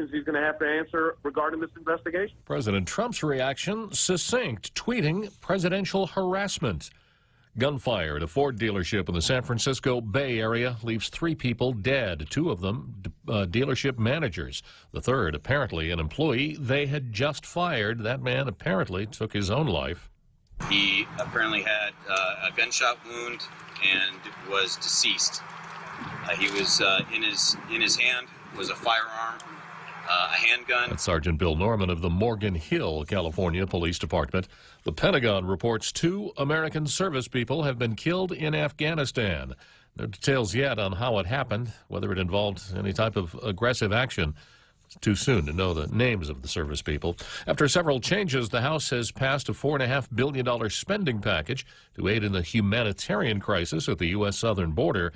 questions he's going to have to answer regarding this investigation. President Trump's reaction succinct, tweeting presidential harassment. Gunfire at a Ford dealership in the San Francisco Bay Area leaves 3 people dead, 2 of them dealership managers. The third, apparently an employee they had just fired. That man apparently took his own life. He apparently had a gunshot wound and was deceased. He was in his hand was a firearm, a handgun. That's Sergeant Bill Norman of the Morgan Hill, California Police Department. The Pentagon reports 2 American service people have been killed in Afghanistan. No details yet on how it happened, whether it involved any type of aggressive action. It's too soon to know the names of the service people. After several changes, the House has passed a $4.5 billion spending package to aid in the humanitarian crisis at the U.S. southern border.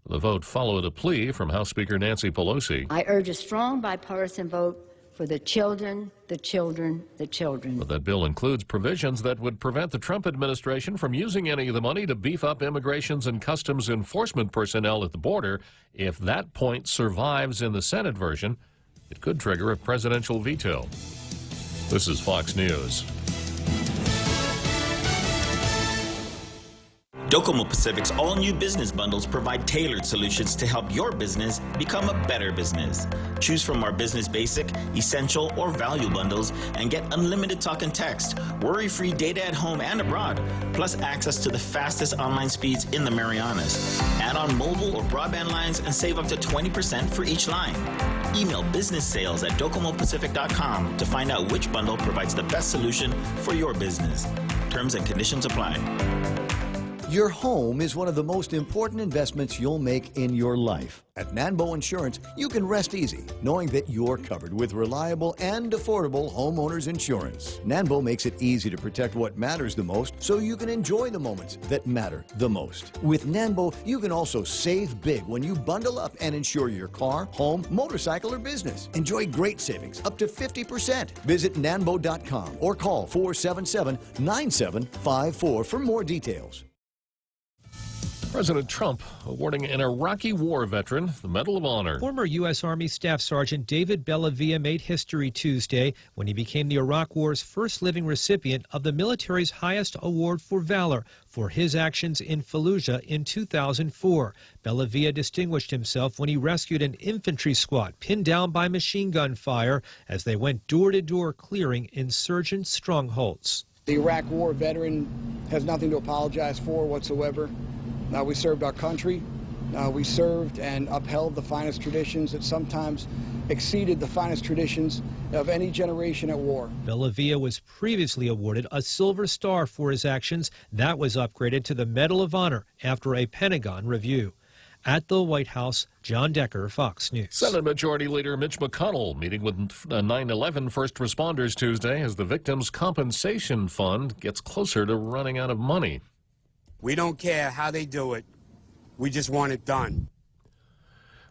The vote followed a plea from House Speaker Nancy Pelosi. I urge a strong bipartisan vote for the children, the children, the children. But that bill includes provisions that would prevent the Trump administration from using any of the money to beef up immigrations and customs enforcement personnel at the border. If that point survives in the Senate version, it could trigger a presidential veto. This is Fox News. Docomo Pacific's all-new business bundles provide tailored solutions to help your business become a better business. Choose from our Business Basic, Essential, or Value bundles and get unlimited talk and text, worry-free data at home and abroad, plus access to the fastest online speeds in the Marianas. Add on mobile or broadband lines and save up to 20% for each line. Email businesssales@docomopacific.com to find out which bundle provides the best solution for your business. Terms and conditions apply. Your home is one of the most important investments you'll make in your life. At Nanbo Insurance, you can rest easy knowing that you're covered with reliable and affordable homeowners insurance. Nanbo makes it easy to protect what matters the most so you can enjoy the moments that matter the most. With Nanbo, you can also save big when you bundle up and insure your car, home, motorcycle, or business. Enjoy great savings up to 50%. Visit nanbo.com or call 477-9754 for more details. President Trump awarding an Iraqi war veteran the Medal of Honor. Former U.S. Army Staff Sergeant David Bellavia made history Tuesday when he became the Iraq War's first living recipient of the military's highest award for valor for his actions in Fallujah in 2004. Bellavia distinguished himself when he rescued an infantry squad pinned down by machine gun fire as they went door-to-door clearing insurgent strongholds. The Iraq War veteran has nothing to apologize for whatsoever. We served our country. We served and upheld the finest traditions that sometimes exceeded the finest traditions of any generation at war. Bellavia was previously awarded a Silver Star for his actions. That was upgraded to the Medal of Honor after a Pentagon review. At the White House, John Decker, Fox News. Senate Majority Leader Mitch McConnell meeting with 9/11 first responders Tuesday as the Victims' Compensation Fund gets closer to running out of money. We don't care how they do it. We just want it done.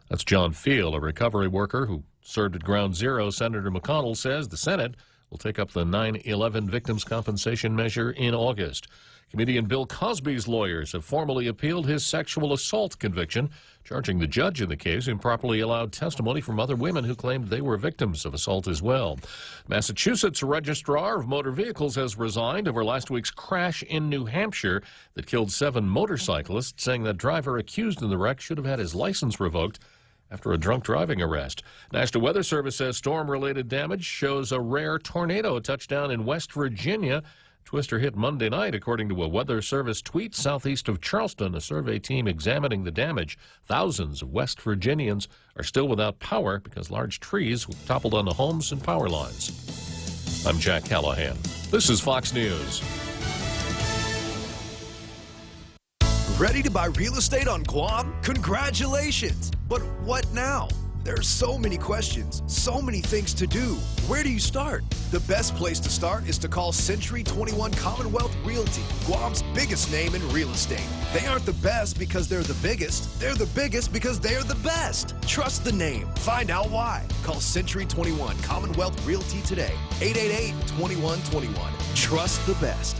That's John Field, a recovery worker who served at Ground Zero. Senator McConnell says the Senate will take up the 9/11 victims' compensation measure in August. Comedian Bill Cosby's lawyers have formally appealed his sexual assault conviction, charging the judge in the case improperly allowed testimony from other women who claimed they were victims of assault as well. Massachusetts Registrar of Motor Vehicles has resigned over last week's crash in New Hampshire that killed 7 motorcyclists, saying that driver accused in the wreck should have had his license revoked after a drunk driving arrest. National Weather Service says storm-related damage shows a rare tornado touchdown in West Virginia. Twister hit Monday night, according to a Weather Service tweet, southeast of Charleston. A survey team examining the damage. Thousands of West Virginians are still without power because large trees toppled on the homes and power lines. I'm Jack Callahan. This is Fox News. Ready to buy real estate on Guam? Congratulations! But what now? There are so many questions, so many things to do. Where do you start? The best place to start is to call Century 21 Commonwealth Realty, Guam's biggest name in real estate. They aren't the best because they're the biggest. They're the biggest because they're the best. Trust the name. Find out why. Call Century 21 Commonwealth Realty today. 888-2121. Trust the best.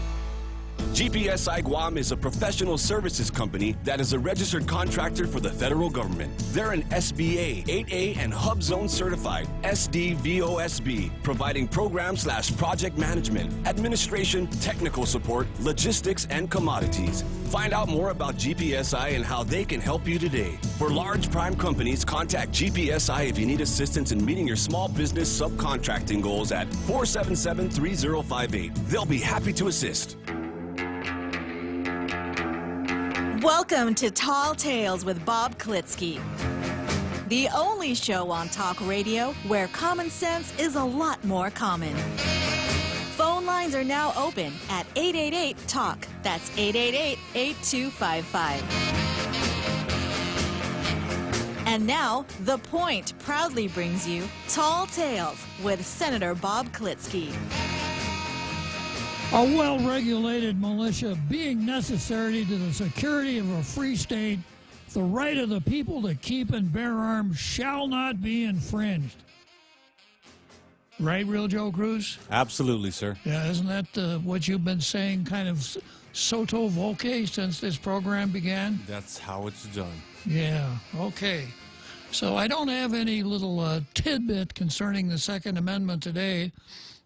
GPSI Guam is a professional services company that is a registered contractor for the federal government. They're an SBA, 8A, and Hub Zone certified SDVOSB, providing program/project management, administration, technical support, logistics, and commodities. Find out more about GPSI and how they can help you today. For large prime companies, contact GPSI if you need assistance in meeting your small business subcontracting goals at 477-3058. They'll be happy to assist. Welcome to Tall Tales with Bob Klitzkie, the only show on talk radio where common sense is a lot more common. Phone lines are now open at 888-TALK. That's 888-8255. And now, The Point proudly brings you Tall Tales with Senator Bob Klitzkie. A well-regulated militia being necessary to the security of a free state, the right of the people to keep and bear arms shall not be infringed. Right, Real Joe Cruz? Absolutely, sir. Yeah, isn't that what you've been saying kind of sotto voce since this program began? That's how it's done. Yeah, okay. So I don't have any little tidbit concerning the Second Amendment today.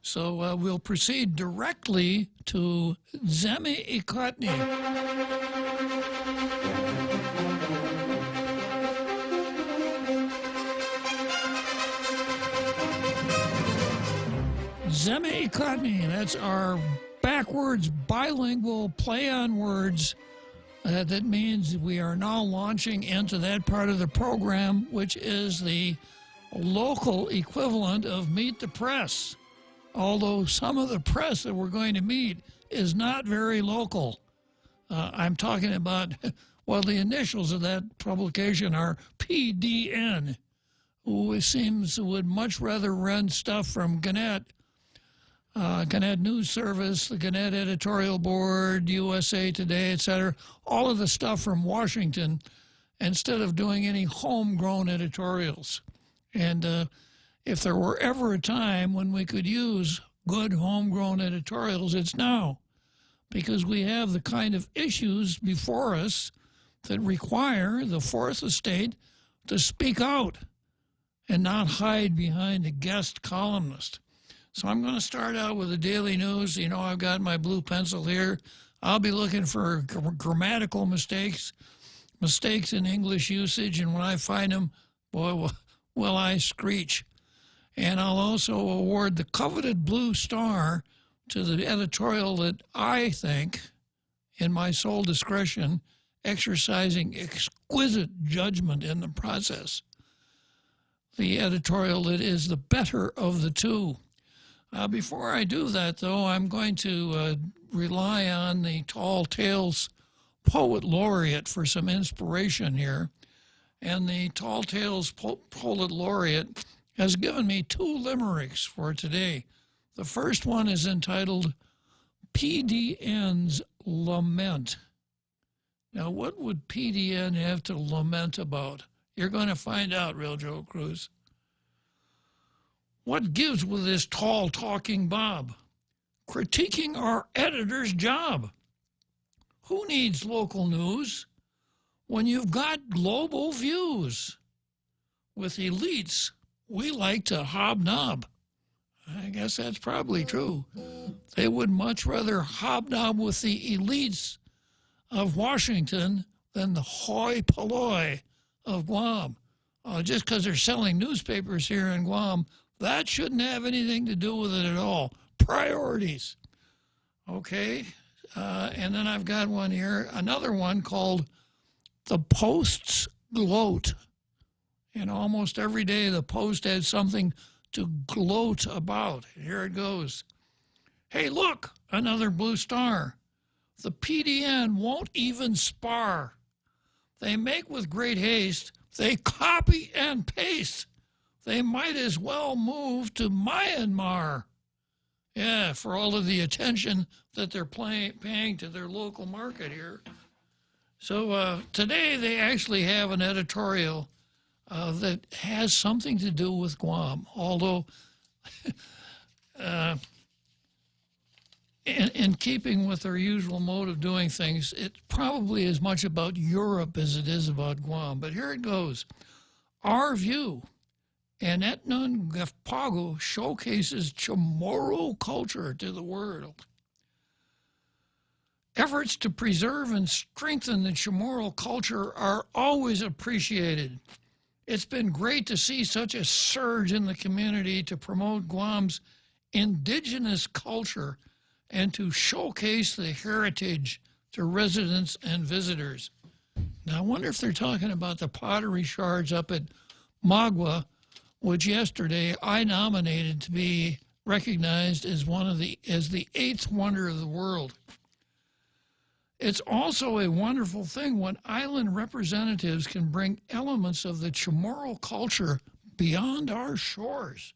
So we'll proceed directly to Zemi Ikotny. Zemi Ikotny, that's our backwards bilingual play on words. That means we are now launching into that part of the program, which is the local equivalent of Meet the Press. Although some of the press that we're going to meet is not very local. I'm talking about, well, the initials of that publication are PDN, who seems would much rather run stuff from Gannett News Service, the Gannett Editorial Board, USA Today, etc., all of the stuff from Washington, instead of doing any homegrown editorials. And if there were ever a time when we could use good homegrown editorials, it's now, because we have the kind of issues before us that require the Fourth Estate to speak out and not hide behind a guest columnist. So I'm going to start out with the Daily News. You know, I've got my blue pencil here. I'll be looking for grammatical mistakes in English usage, and when I find them, boy, will I screech. And I'll also award the coveted blue star to the editorial that I think, in my sole discretion, exercising exquisite judgment in the process. The editorial that is the better of the two. Before I do that, though, I'm going to rely on the Tall Tales Poet Laureate for some inspiration here. And the Tall Tales Poet Laureate has given me two limericks for today. The first one is entitled PDN's Lament. Now, what would PDN have to lament about? You're going to find out, Real Joe Cruz. What gives with this tall talking Bob? Critiquing our editor's job. Who needs local news when you've got global views? With elites, we like to hobnob. I guess that's probably true. They would much rather hobnob with the elites of Washington than the hoi polloi of Guam. Just because they're selling newspapers here in Guam, that shouldn't have anything to do with it at all. Priorities. Okay? And then I've got one here, another one called The Post's Gloat. And almost every day the Post had something to gloat about. Here it goes. Hey, look, another blue star. The PDN won't even spar. They make with great haste. They copy and paste. They might as well move to Myanmar. Yeah, for all of the attention that they're paying to their local market here. So today they actually have an editorial that has something to do with Guam, although in keeping with our usual mode of doing things, it's probably as much about Europe as it is about Guam. But here it goes. Our view, Anetnungapago showcases Chamorro culture to the world. Efforts to preserve and strengthen the Chamorro culture are always appreciated. It's been great to see such a surge in the community to promote Guam's indigenous culture and to showcase the heritage to residents and visitors. Now, I wonder if they're talking about the pottery shards up at Magua, which yesterday I nominated to be recognized as as the 8th wonder of the world. It's also a wonderful thing when island representatives can bring elements of the Chamorro culture beyond our shores.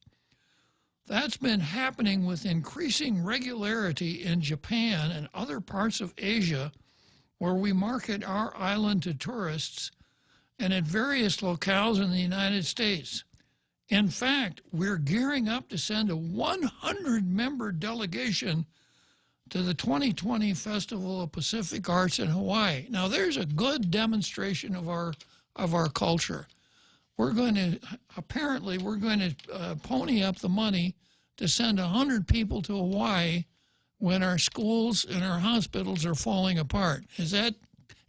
That's been happening with increasing regularity in Japan and other parts of Asia, where we market our island to tourists, and at various locales in the United States. In fact, we're gearing up to send a 100-member delegation to the 2020 Festival of Pacific Arts in Hawaii. Now, there's a good demonstration of our culture. We're going to pony up the money to send 100 people to Hawaii when our schools and our hospitals are falling apart. Is that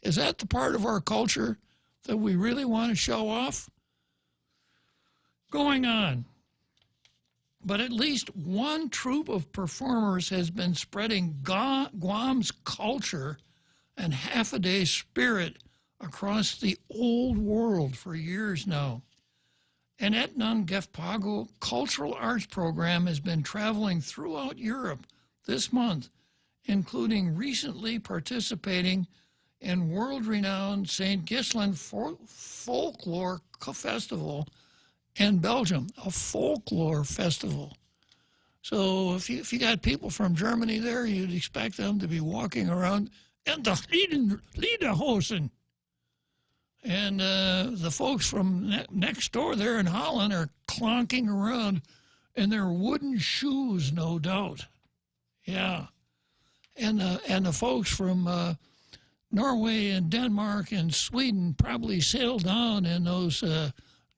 the part of our culture that we really want to show off? Going on. But at least one troupe of performers has been spreading Guam's culture and half-a-day spirit across the old world for years now. An Anetnungapago cultural arts program has been traveling throughout Europe this month, including recently participating in world-renowned St. Ghislain Folklore Festival in Belgium, a folklore festival. So if you got people from Germany there, you'd expect them to be walking around in the Liederhosen. And the folks from next door there in Holland are clonking around in their wooden shoes, no doubt. Yeah. And the folks from Norway and Denmark and Sweden probably sailed down in those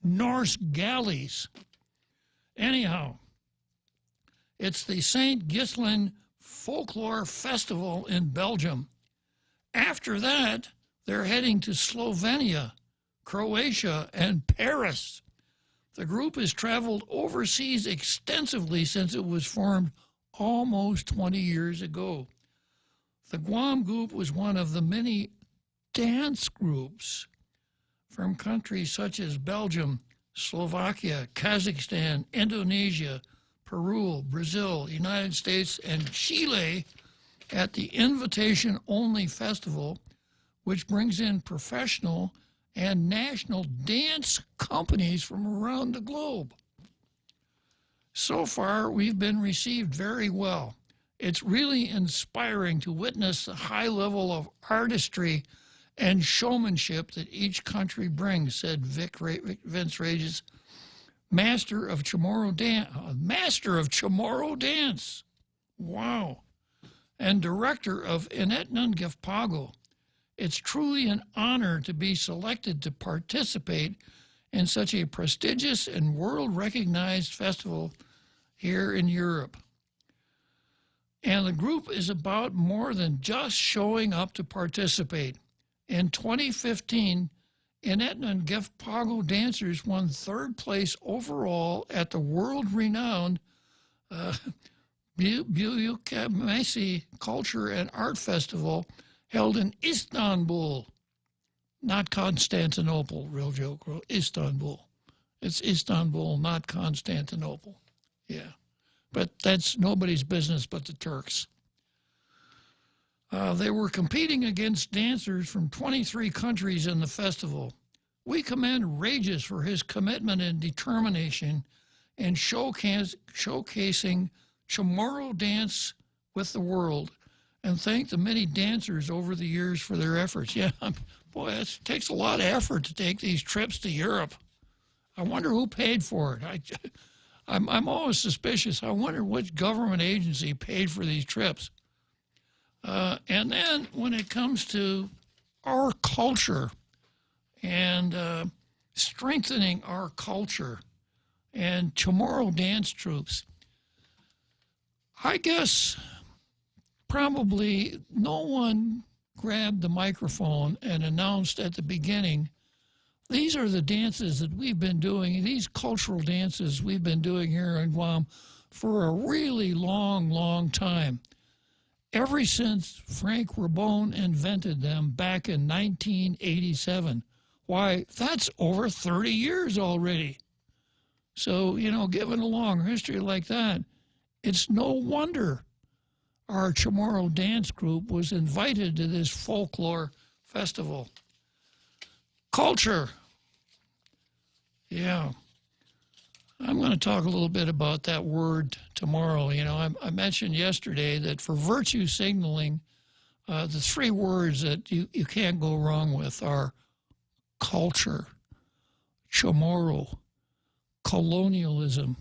Norse galleys. Anyhow, it's the St. Ghislain Folklore Festival in Belgium. After that, they're heading to Slovenia, Croatia, and Paris. The group has traveled overseas extensively since it was formed almost 20 years ago. The Guam group was one of the many dance groups from countries such as Belgium, Slovakia, Kazakhstan, Indonesia, Peru, Brazil, United States, and Chile at the invitation-only festival, which brings in professional and national dance companies from around the globe. So far, we've been received very well. It's really inspiring to witness the high level of artistry and showmanship that each country brings, said Vince Rages, master of Chamorro dance. Wow. And director of Anetnungapago. It's truly an honor to be selected to participate in such a prestigious and world-recognized festival here in Europe. And the group is about more than just showing up to participate. In 2015, Anetnungapago dancers won 3rd place overall at the world-renowned Büyükşehir Culture and Art Festival held in Istanbul, not Constantinople, real joke, Istanbul. It's Istanbul, not Constantinople. Yeah, but that's nobody's business but the Turks. They were competing against dancers from 23 countries in the festival. We commend Regis for his commitment and determination in showcasing Chamorro dance with the world, and thank the many dancers over the years for their efforts. Yeah, boy, it takes a lot of effort to take these trips to Europe. I wonder who paid for it. I'm always suspicious. I wonder which government agency paid for these trips. And then when it comes to our culture and strengthening our culture and Chamorro dance troops, I guess probably no one grabbed the microphone and announced at the beginning, these are the dances that we've been doing, these cultural dances we've been doing here in Guam for a really long, long time. Ever since Frank Rabone invented them back in 1987. Why, that's over 30 years already. So, you know, given a long history like that, it's no wonder our Chamorro dance group was invited to this folklore festival. Culture. Yeah. I'm going to talk a little bit about that word tomorrow. You know, I mentioned yesterday that for virtue signaling, the three words that you can't go wrong with are culture, Chamorro, colonialism,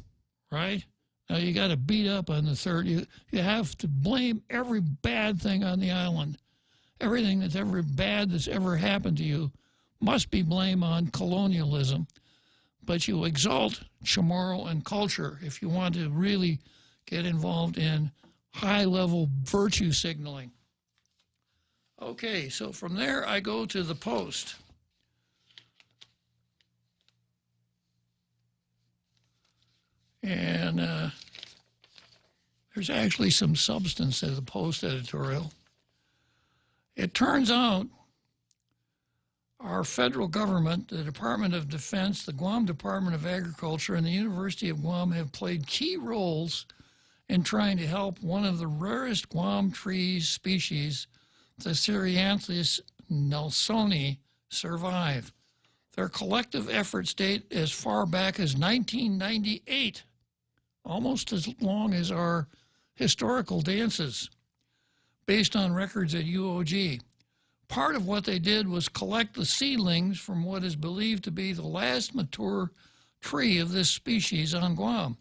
right? Now, you got to beat up on the third. You have to blame every bad thing on the island. Everything that's ever bad that's ever happened to you must be blamed on colonialism. But you exalt Chamorro and culture if you want to really get involved in high-level virtue signaling. Okay, so from there I go to the Post. And there's actually some substance to the Post editorial. It turns out our federal government, the Department of Defense, the Guam Department of Agriculture, and the University of Guam have played key roles in trying to help one of the rarest Guam tree species, the Cereanthus nelsoni, survive. Their collective efforts date as far back as 1998, almost as long as our historical dances, based on records at UOG. Part of what they did was collect the seedlings from what is believed to be the last mature tree of this species on Guam,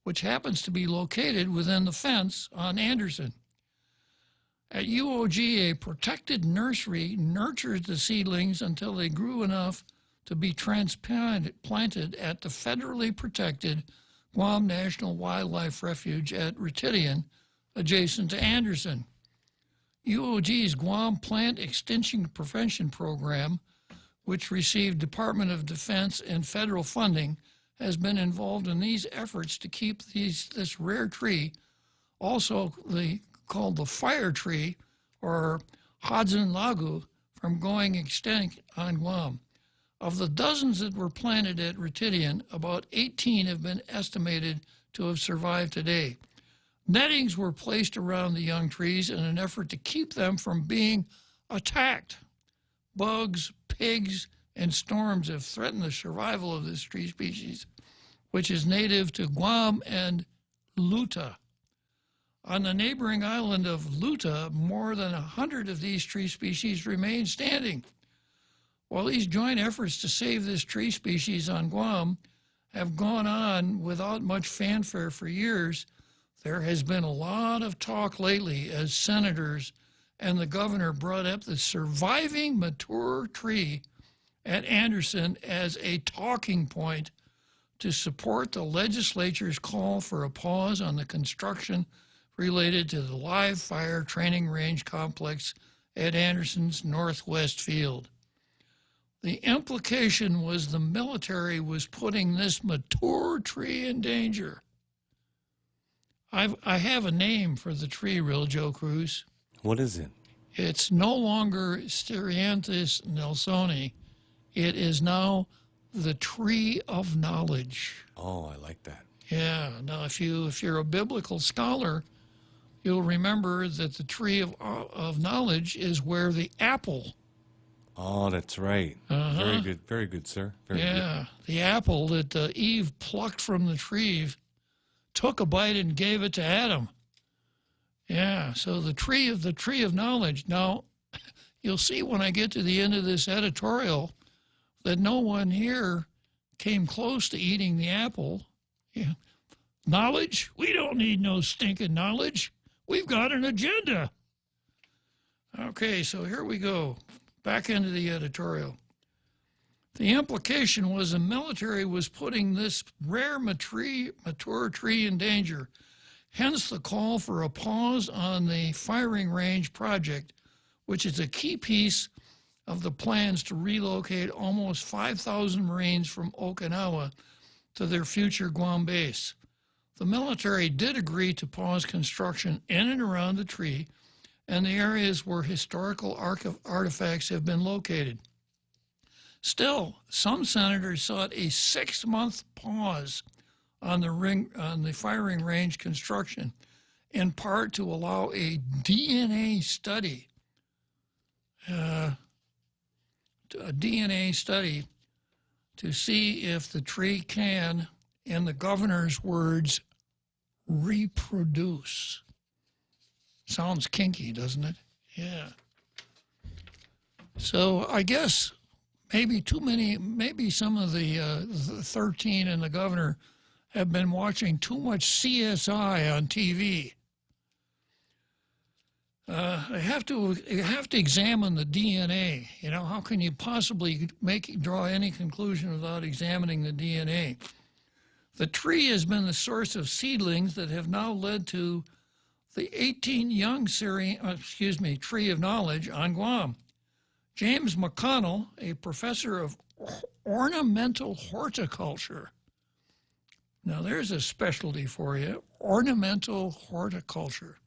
which happens to be located within the fence on Anderson. At UOG, a protected nursery nurtured the seedlings until they grew enough to be transplanted at the federally protected Guam National Wildlife Refuge at Ritidian, adjacent to Anderson. UOG's Guam Plant Extinction Prevention Program, which received Department of Defense and federal funding, has been involved in these efforts to keep this rare tree, also called the fire tree, or Hadzin Lagu, from going extinct on Guam. Of the dozens that were planted at Ritidian, about 18 have been estimated to have survived today. Nettings were placed around the young trees in an effort to keep them from being attacked. Bugs, pigs, and storms have threatened the survival of this tree species, which is native to Guam and Luta. On the neighboring island of Luta, more than 100 of these tree species remain standing. While these joint efforts to save this tree species on Guam have gone on without much fanfare for years, there has been a lot of talk lately as senators and the governor brought up the surviving mature tree at Anderson as a talking point to support the legislature's call for a pause on the construction related to the live fire training range complex at Anderson's Northwest Field. The implication was the military was putting this mature tree in danger. I have a name for the tree, Real Joe Cruz. What is it? It's no longer Stereanthus nelsoni. It is now the tree of knowledge. Oh, I like that. Yeah. Now, if you're a biblical scholar, you'll remember that the tree of knowledge is where the apple. Oh, that's right. Uh-huh. Very good, sir. Very good. The apple that Eve plucked from the tree, took a bite and gave it to Adam. Yeah, so the tree of knowledge. Now, you'll see when I get to the end of this editorial that no one here came close to eating the apple. Yeah. Knowledge? We don't need no stinking knowledge. We've got an agenda. Okay, so here we go. Back into the editorial. The implication was the military was putting this rare mature tree in danger, hence the call for a pause on the firing range project, which is a key piece of the plans to relocate almost 5,000 Marines from Okinawa to their future Guam base. The military did agree to pause construction in and around the tree and the areas where historical artifacts have been located. Still, some senators sought a 6-month pause on the firing range construction, in part to allow a DNA study, to see if the tree can, in the governor's words, reproduce. Sounds kinky, doesn't it? Yeah. So I guess maybe some of the 13 and the governor have been watching too much CSI on TV. You have to examine the DNA. You know, how can you possibly draw any conclusion without examining the DNA? The tree has been the source of seedlings that have now led to the 18 young tree of knowledge on Guam. James McConnell, a professor of ornamental horticulture. Now there's a specialty for you, ornamental horticulture,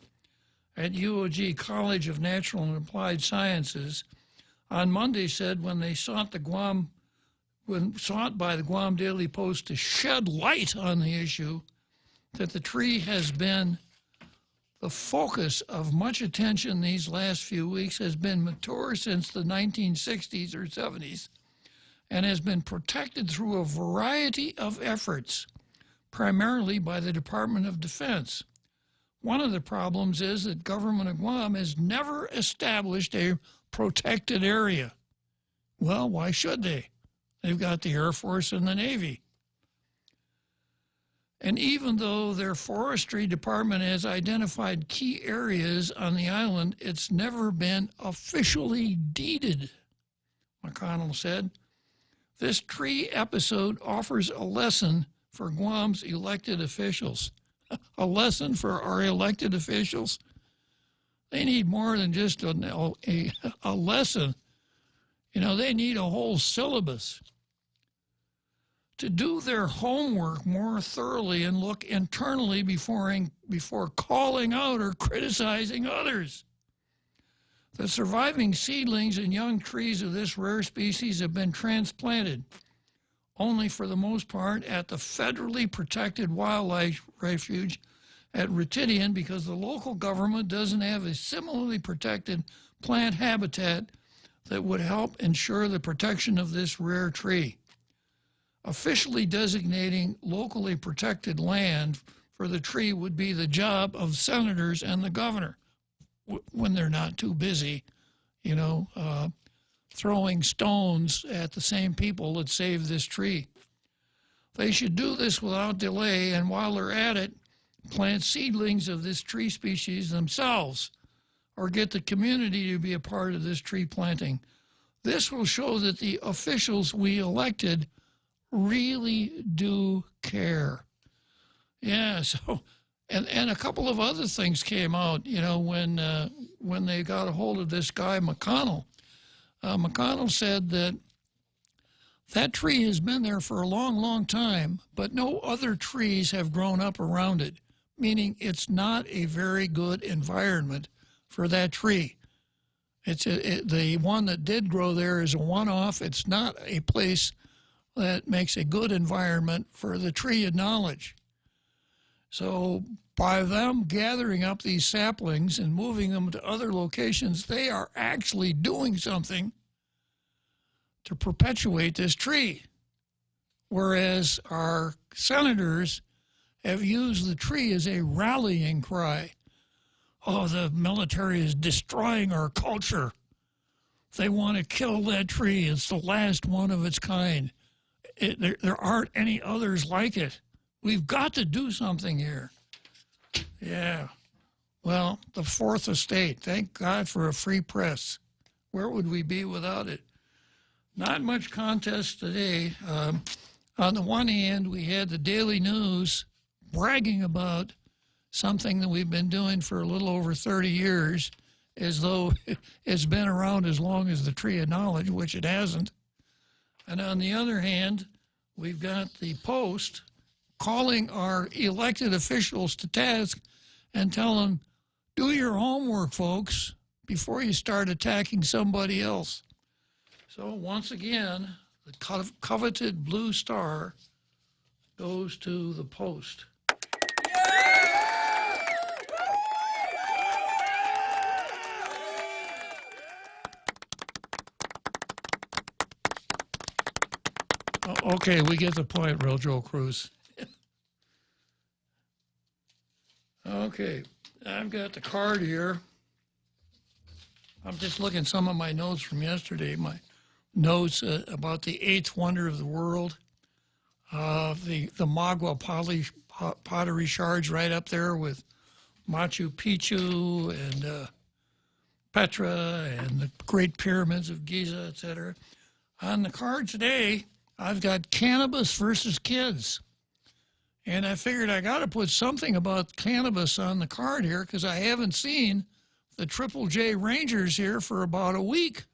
at UOG College of Natural and Applied Sciences, on Monday said when sought by the Guam Daily Post to shed light on the issue, that the tree has been the focus of much attention these last few weeks, has been mature since the 1960s or 70s, and has been protected through a variety of efforts, primarily by the Department of Defense. One of the problems is that government of Guam has never established a protected area. Well, why should they? They've got the Air Force and the Navy. And even though their forestry department has identified key areas on the island, it's never been officially deeded, McConnell said. This tree episode offers a lesson for Guam's elected officials. A lesson for our elected officials? They need more than just a lesson. You know, they need a whole syllabus to do their homework more thoroughly and look internally before calling out or criticizing others. The surviving seedlings and young trees of this rare species have been transplanted, only for the most part at the federally protected wildlife refuge at Retidian, because the local government doesn't have a similarly protected plant habitat that would help ensure the protection of this rare tree. Officially designating locally protected land for the tree would be the job of senators and the governor, when they're not too busy, throwing stones at the same people that saved this tree. They should do this without delay, and while they're at it, plant seedlings of this tree species themselves, or get the community to be a part of this tree planting. This will show that the officials we elected really do care. Yeah, so, and a couple of other things came out, when they got a hold of this guy, McConnell. McConnell said that tree has been there for a long, long time, but no other trees have grown up around it, meaning it's not a very good environment for that tree. The one that did grow there is a one-off. It's not a place that makes a good environment for the tree of knowledge. So by them gathering up these saplings and moving them to other locations, they are actually doing something to perpetuate this tree. Whereas our senators have used the tree as a rallying cry. Oh, the military is destroying our culture. They want to kill that tree. It's the last one of its kind. There aren't any others like it. We've got to do something here. Yeah. Well, the Fourth Estate. Thank God for a free press. Where would we be without it? Not much contest today. On the one hand, we had the Daily News bragging about something that we've been doing for a little over 30 years, as though it's been around as long as the Tree of Knowledge, which it hasn't. And on the other hand, we've got the Post calling our elected officials to task and telling them, do your homework, folks, before you start attacking somebody else. So once again, the coveted blue star goes to the Post. Okay, we get the point, Real Joe Cruz. Okay, I've got the card here. I'm just looking at some of my notes from yesterday. My notes about the eighth wonder of the world, the Magua pottery shards right up there with Machu Picchu and Petra and the Great Pyramids of Giza, etc. On the card today, I've got cannabis versus kids. And I figured I got to put something about cannabis on the card here because I haven't seen the Triple J Rangers here for about a week.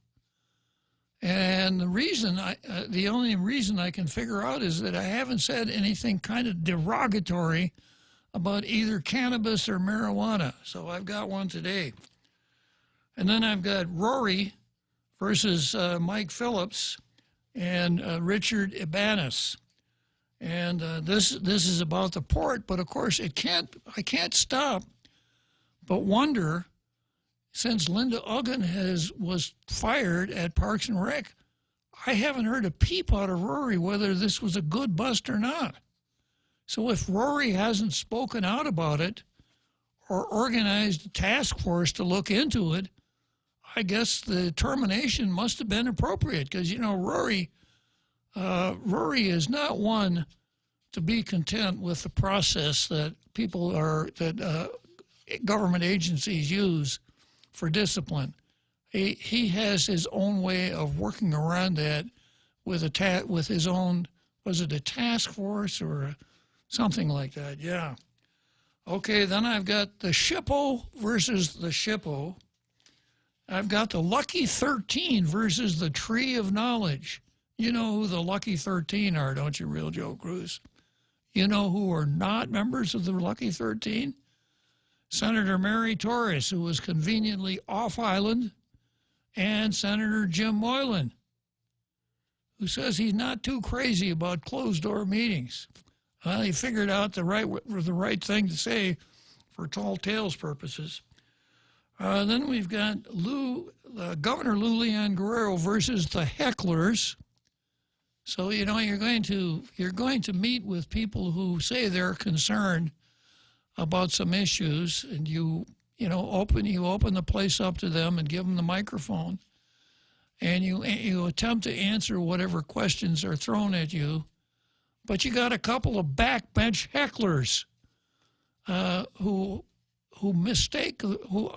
And the only reason I can figure out is that I haven't said anything kind of derogatory about either cannabis or marijuana. So I've got one today. And then I've got Rory versus Mike Phillips and Richard Ibanez. And this is about the port, but of course I can't stop but wonder, since Linda Uggan was fired at Parks and Rec, I haven't heard a peep out of Rory whether this was a good bust or not. So if Rory hasn't spoken out about it or organized a task force to look into it, I guess the termination must have been appropriate because, you know, Rory is not one to be content with the process that government agencies use for discipline. He has his own way of working around that with his own, was it a task force or something like that? Yeah. Okay, then I've got the Shippo versus the Shippo. I've got the Lucky 13 versus the Tree of Knowledge. You know who the Lucky 13 are, don't you, Real Joe Cruz? You know who are not members of the Lucky 13? Senator Mary Torres, who was conveniently off-island, and Senator Jim Moylan, who says he's not too crazy about closed-door meetings. Well, he figured out the right thing to say for Tall Tales purposes. Then we've got Governor Lou Leon Guerrero versus the hecklers. So, you know, you're going to meet with people who say they're concerned about some issues, and you open the place up to them and give them the microphone, and you attempt to answer whatever questions are thrown at you, but you got a couple of backbench hecklers who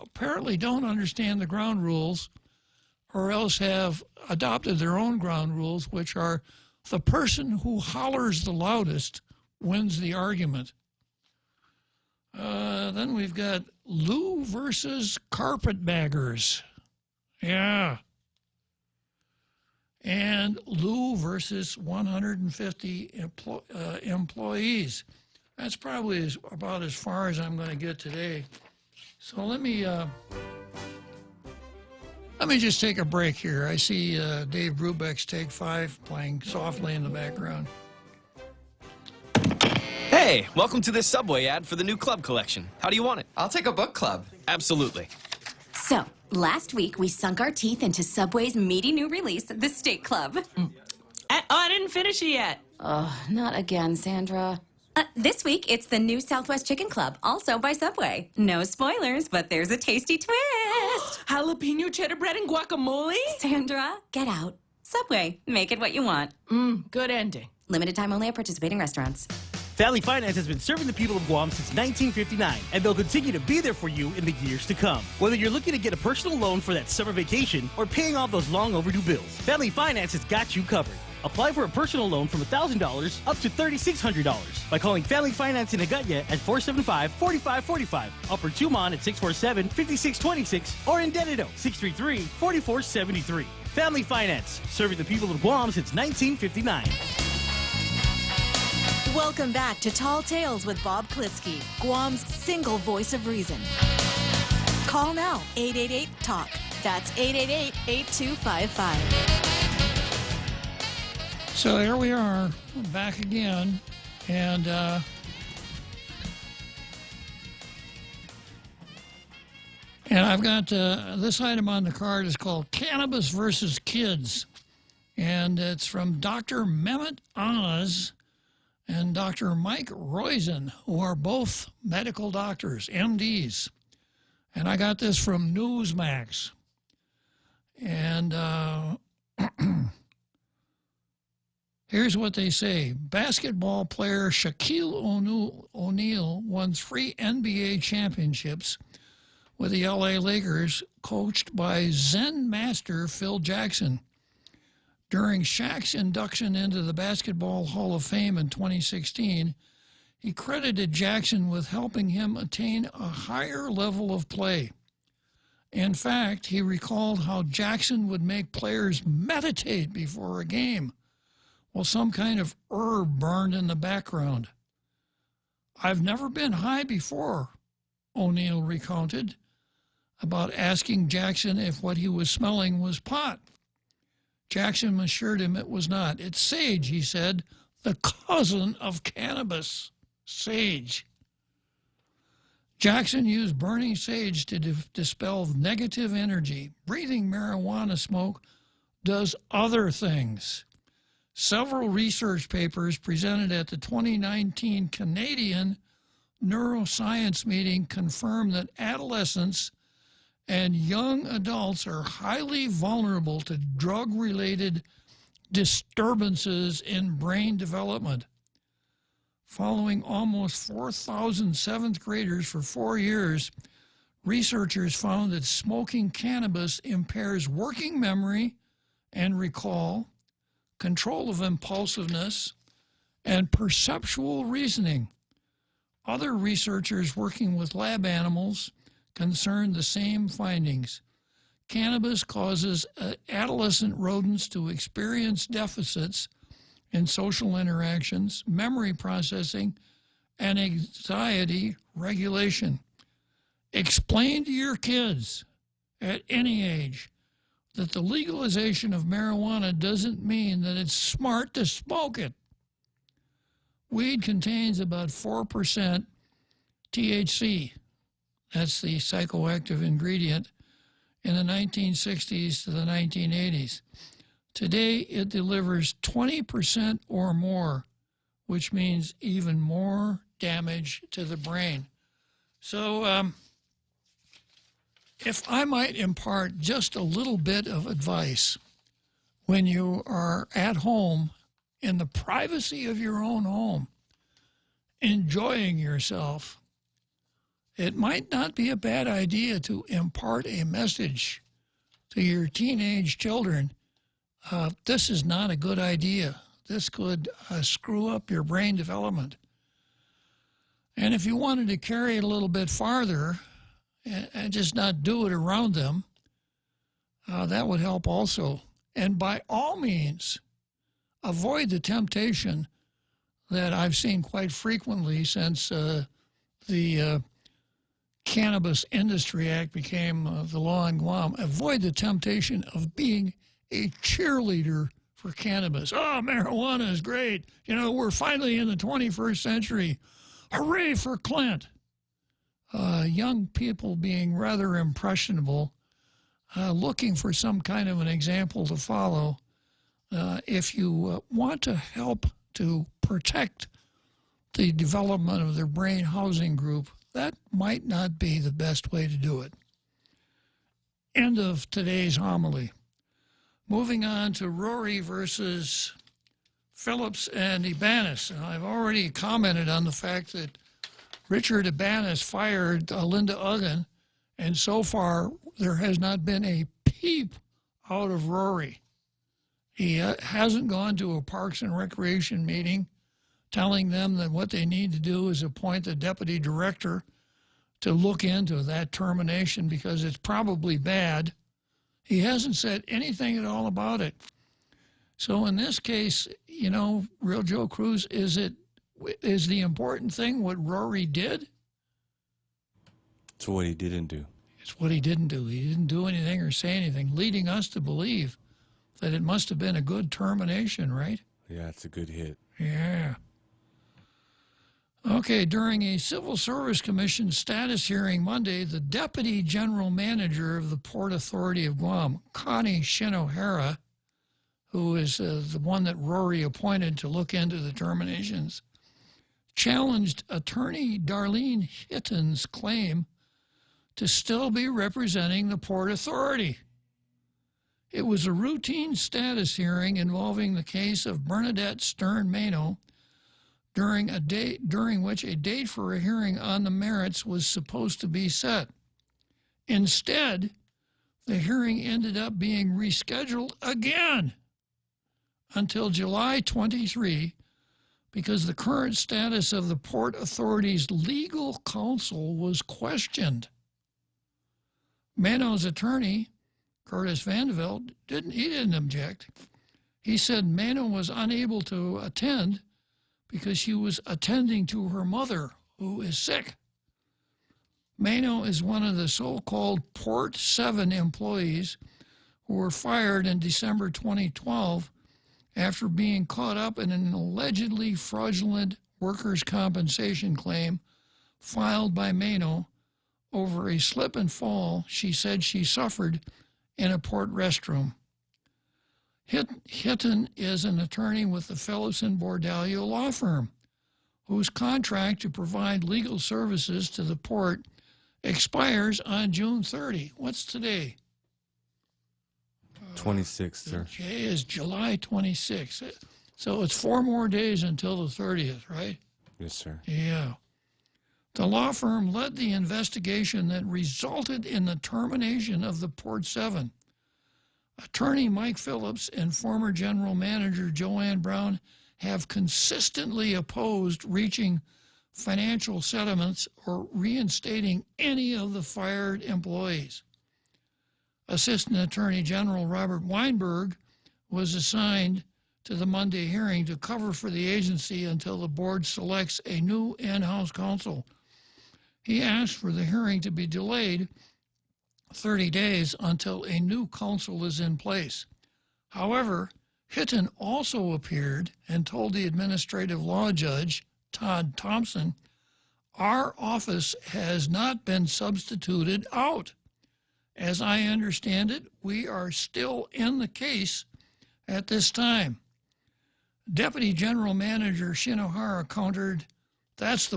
apparently don't understand the ground rules, or else have adopted their own ground rules, which are the person who hollers the loudest wins the argument. Then we've got Lou versus carpetbaggers. Yeah. And Lou versus 150 employees. That's probably about as far as I'm going to get today. So let me just take a break here. I see Dave Brubeck's Take 5 playing softly in the background. Hey, welcome to this Subway ad for the new club collection. How do you want it? I'll take a book club. Absolutely. So, last week we sunk our teeth into Subway's meaty new release, the Steak Club. I didn't finish it yet. Oh, not again, Sandra. This week, it's the new Southwest Chicken Club, also by Subway. No spoilers, but there's a tasty twist. Jalapeno cheddar bread and guacamole? Sandra, get out. Subway, make it what you want. Good ending. Limited time only at participating restaurants. Family Finance has been serving the people of Guam since 1959, and they'll continue to be there for you in the years to come. Whether you're looking to get a personal loan for that summer vacation or paying off those long overdue bills, Family Finance has got you covered. Apply for a personal loan from $1,000 up to $3,600 by calling Family Finance in Agutya at 475-4545, Upper Tumon at 647-5626, or in Dededo, 633-4473. Family Finance, serving the people of Guam since 1959. Welcome back to Tall Tales with Bob Klitzkie, Guam's single voice of reason. Call now, 888-TALK. That's 888-8255. So here we are, back again, and I've got this item on the card is called Cannabis versus Kids, and it's from Dr. Mehmet Oz and Dr. Mike Roizen, who are both medical doctors, MDs. And I got this from Newsmax. And here's what they say. Basketball player Shaquille O'Neal won 3 NBA championships with the LA Lakers, coached by Zen master Phil Jackson. During Shaq's induction into the Basketball Hall of Fame in 2016, he credited Jackson with helping him attain a higher level of play. In fact, he recalled how Jackson would make players meditate before a game while some kind of herb burned in the background. "I've never been high before," O'Neal recounted, about asking Jackson if what he was smelling was pot. Jackson assured him it was not. "It's sage," he said, "the cousin of cannabis, sage." Jackson used burning sage to dispel negative energy. Breathing marijuana smoke does other things. Several research papers presented at the 2019 Canadian Neuroscience meeting confirmed that adolescents and young adults are highly vulnerable to drug-related disturbances in brain development. Following almost 4,000 seventh graders for 4 years, researchers found that smoking cannabis impairs working memory and recall, control of impulsiveness, and perceptual reasoning. Other researchers working with lab animals concerned the same findings. Cannabis causes adolescent rodents to experience deficits in social interactions, memory processing, and anxiety regulation. Explain to your kids at any age that the legalization of marijuana doesn't mean that it's smart to smoke it. Weed contains about 4% THC. That's the psychoactive ingredient in the 1960s to the 1980s. Today, it delivers 20% or more, which means even more damage to the brain. So, if I might impart just a little bit of advice, when you are at home, in the privacy of your own home, enjoying yourself, it might not be a bad idea to impart a message to your teenage children. This is not a good idea. This could screw up your brain development. And if you wanted to carry it a little bit farther and just not do it around them, that would help also. And by all means, avoid the temptation that I've seen quite frequently since the Cannabis Industry Act became the law in Guam. Avoid the temptation of being a cheerleader for cannabis. "Oh, marijuana is great. You know, we're finally in the 21st century. Hooray for Clint." Young people being rather impressionable, looking for some kind of an example to follow. If you want to help to protect the development of their brain housing group, that might not be the best way to do it. End of today's homily. Moving on to Rory versus Phillips and Ibanez. And I've already commented on the fact that Richard Ibanez fired Linda Uggan, and so far there has not been a peep out of Rory. He hasn't gone to a Parks and Recreation meeting telling them that what they need to do is appoint a deputy director to look into that termination because it's probably bad. He hasn't said anything at all about it. So in this case, you know, Real Joe Cruz, is the important thing what Rory did? It's what he didn't do. It's what he didn't do. He didn't do anything or say anything, leading us to believe that it must have been a good termination, right? Yeah, it's a good hit. Yeah. Okay, during a Civil Service Commission status hearing Monday, the Deputy General Manager of the Port Authority of Guam, Connie Shinohara, who is the one that Rory appointed to look into the terminations, challenged attorney Darlene Hitton's claim to still be representing the Port Authority. It was a routine status hearing involving the case of Bernadette Stern Mano, during which a date for a hearing on the merits was supposed to be set. Instead, the hearing ended up being rescheduled again until July 23 because the current status of the Port Authority's legal counsel was questioned. Mano's attorney, Curtis Vandeveld, didn't object. He said Mano was unable to attend because she was attending to her mother, who is sick. Mano is one of the so-called Port 7 employees who were fired in December 2012 after being caught up in an allegedly fraudulent workers' compensation claim filed by Mano over a slip and fall she said she suffered in a port restroom. Hitton is an attorney with the Phillips and Bordallo law firm, whose contract to provide legal services to the port expires on June 30. What's today? 26th, sir. Today is July 26th. So it's 4 more days until the 30th, right? Yes, sir. Yeah. The law firm led the investigation that resulted in the termination of the Port 7. Attorney Mike Phillips and former General Manager Joanne Brown have consistently opposed reaching financial settlements or reinstating any of the fired employees. Assistant Attorney General Robert Weinberg was assigned to the Monday hearing to cover for the agency until the board selects a new in-house counsel. He asked for the hearing to be delayed 30 days until a new counsel is in place. However, Hitton also appeared and told the administrative law judge, Todd Thompson, our office has not been substituted out. As I understand it, we are still in the case at this time. Deputy General Manager Shinohara countered that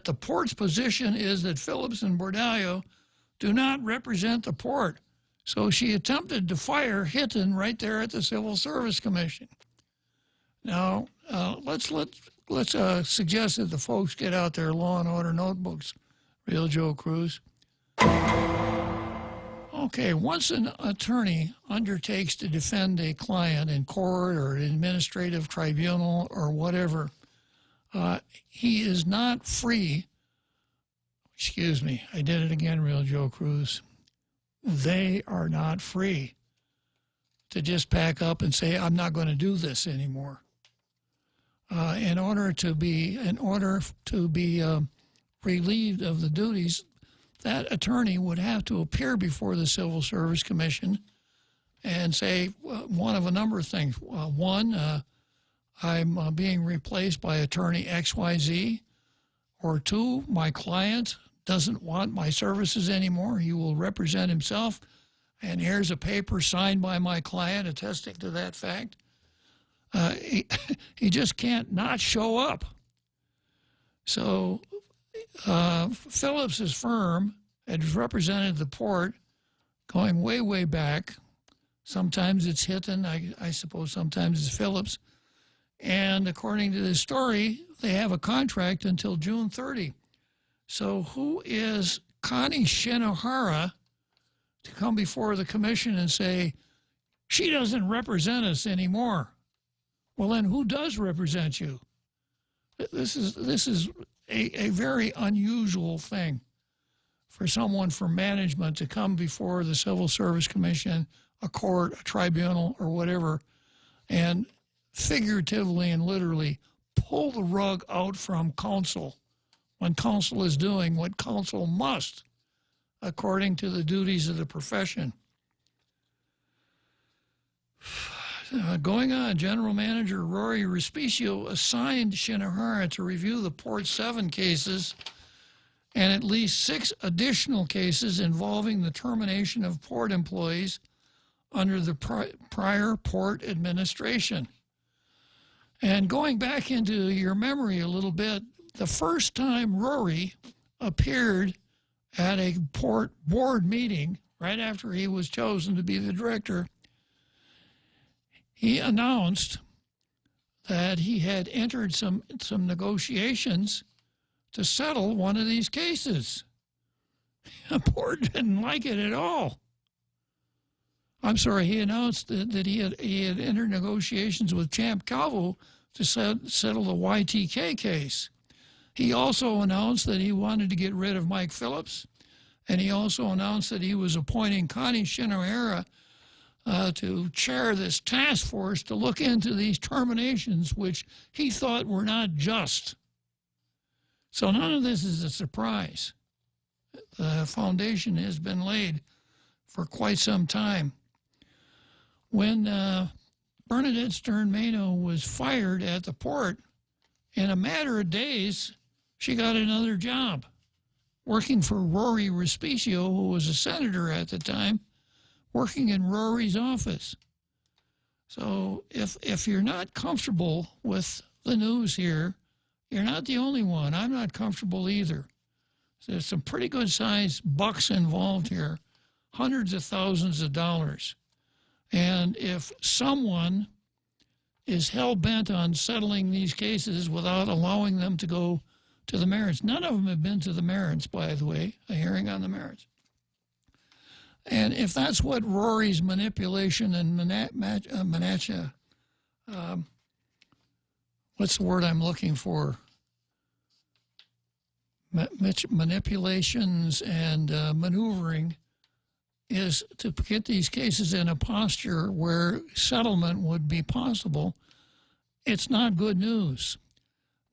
the port's position is that Phillips and Bordallo do not represent the port. So she attempted to fire Hitton right there at the Civil Service Commission. Now, let's suggest that the folks get out their Law and Order notebooks, Real Joe Cruz. Okay, once an attorney undertakes to defend a client in court or an administrative tribunal or whatever, he is not free. Excuse me, I did it again, Real Joe Cruz. They are not free to just pack up and say, I'm not going to do this anymore. In order to be relieved of the duties, that attorney would have to appear before the Civil Service Commission and say one of a number of things. One, I'm being replaced by attorney XYZ. Or two, my client doesn't want my services anymore. He will represent himself. And here's a paper signed by my client attesting to that fact. He just can't not show up. So Phillips's firm had represented the port going way, way back. Sometimes it's Hitton, I suppose sometimes it's Phillips. And according to this story, they have a contract until June 30. So who is Connie Shinohara to come before the commission and say, she doesn't represent us anymore? Well, then who does represent you? This is a very unusual thing for someone from management to come before the Civil Service Commission, a court, a tribunal, or whatever, and figuratively and literally pull the rug out from counsel when counsel is doing what counsel must according to the duties of the profession. Going on, General Manager Rory Respicio assigned Shinohara to review the Port 7 cases and at least 6 additional cases involving the termination of port employees under the prior port administration. And going back into your memory a little bit, the first time Rory appeared at a port board meeting, right after he was chosen to be the director, he announced that he had entered some negotiations to settle one of these cases. The board didn't like it at all. I'm sorry, he announced that he had entered negotiations with Champ Calvo to settle the YTK case. He also announced that he wanted to get rid of Mike Phillips, and he also announced that he was appointing Connie Shinohara to chair this task force to look into these terminations, which he thought were not just. So none of this is a surprise. The foundation has been laid for quite some time. When Bernadette Stern-Mano was fired at the port, in a matter of days, she got another job, working for Rory Respicio, who was a senator at the time, working in Rory's office. So if you're not comfortable with the news here, you're not the only one. I'm not comfortable either. So there's some pretty good-sized bucks involved here, hundreds of thousands of dollars. And if someone is hell-bent on settling these cases without allowing them to go to the merits, none of them have been to the merits, by the way, a hearing on the merits. And if that's what Rory's manipulation and what's the word I'm looking for? Manipulations and maneuvering is to get these cases in a posture where settlement would be possible, it's not good news.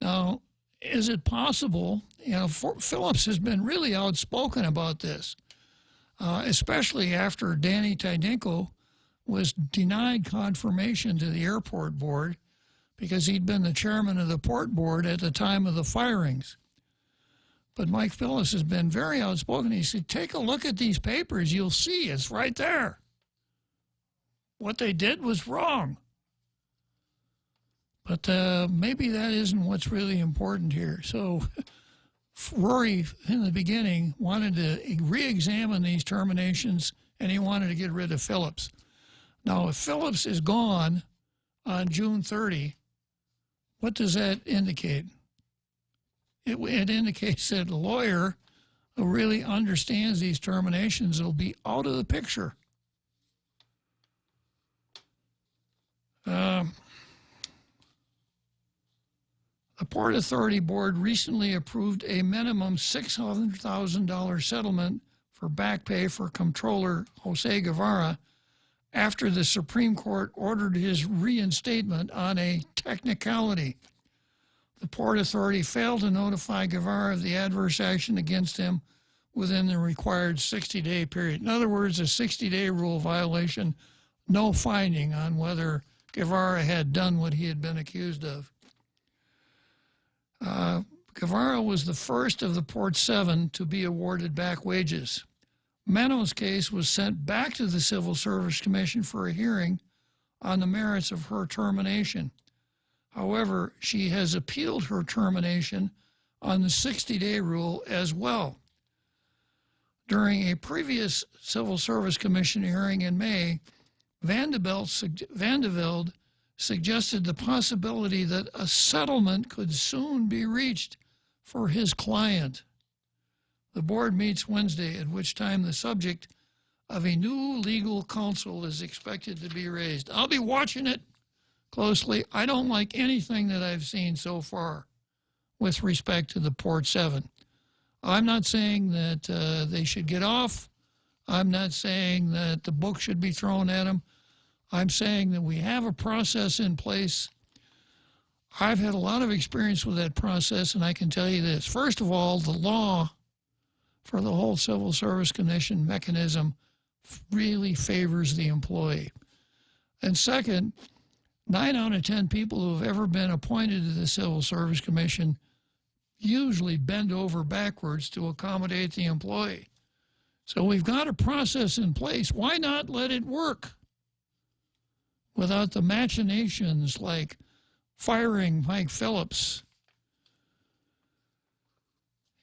Now, is it possible? You know, Phillips has been really outspoken about this. Especially after Danny Tydenko was denied confirmation to the airport board because he'd been the chairman of the port board at the time of the firings. But Mike Phillips has been very outspoken. He said, take a look at these papers. You'll see it's right there. What they did was wrong. But maybe that isn't what's really important here. So Rory, in the beginning, wanted to re-examine these terminations, and he wanted to get rid of Phillips. Now, if Phillips is gone on June 30, what does that indicate? It indicates that a lawyer who really understands these terminations will be out of the picture. The Port Authority Board recently approved a minimum $600,000 settlement for back pay for Comptroller Jose Guevara after the Supreme Court ordered his reinstatement on a technicality. The Port Authority failed to notify Guevara of the adverse action against him within the required 60-day period. In other words, a 60-day rule violation, no finding on whether Guevara had done what he had been accused of. Guevara was the first of the Port 7 to be awarded back wages. Mano's case was sent back to the Civil Service Commission for a hearing on the merits of her termination. However, she has appealed her termination on the 60-day rule as well. During a previous Civil Service Commission hearing in May, Vandeveld suggested the possibility that a settlement could soon be reached for his client. The board meets Wednesday, at which time the subject of a new legal counsel is expected to be raised. I'll be watching it closely. I don't like anything that I've seen so far with respect to the Port 7. I'm not saying that they should get off. I'm not saying that the book should be thrown at them. I'm saying that we have a process in place. I've had a lot of experience with that process, and I can tell you this. First of all, the law for the whole Civil Service Commission mechanism really favors the employee. And second, 9 out of 10 people who have ever been appointed to the Civil Service Commission usually bend over backwards to accommodate the employee. So we've got a process in place. Why not let it work without the machinations like firing Mike Phillips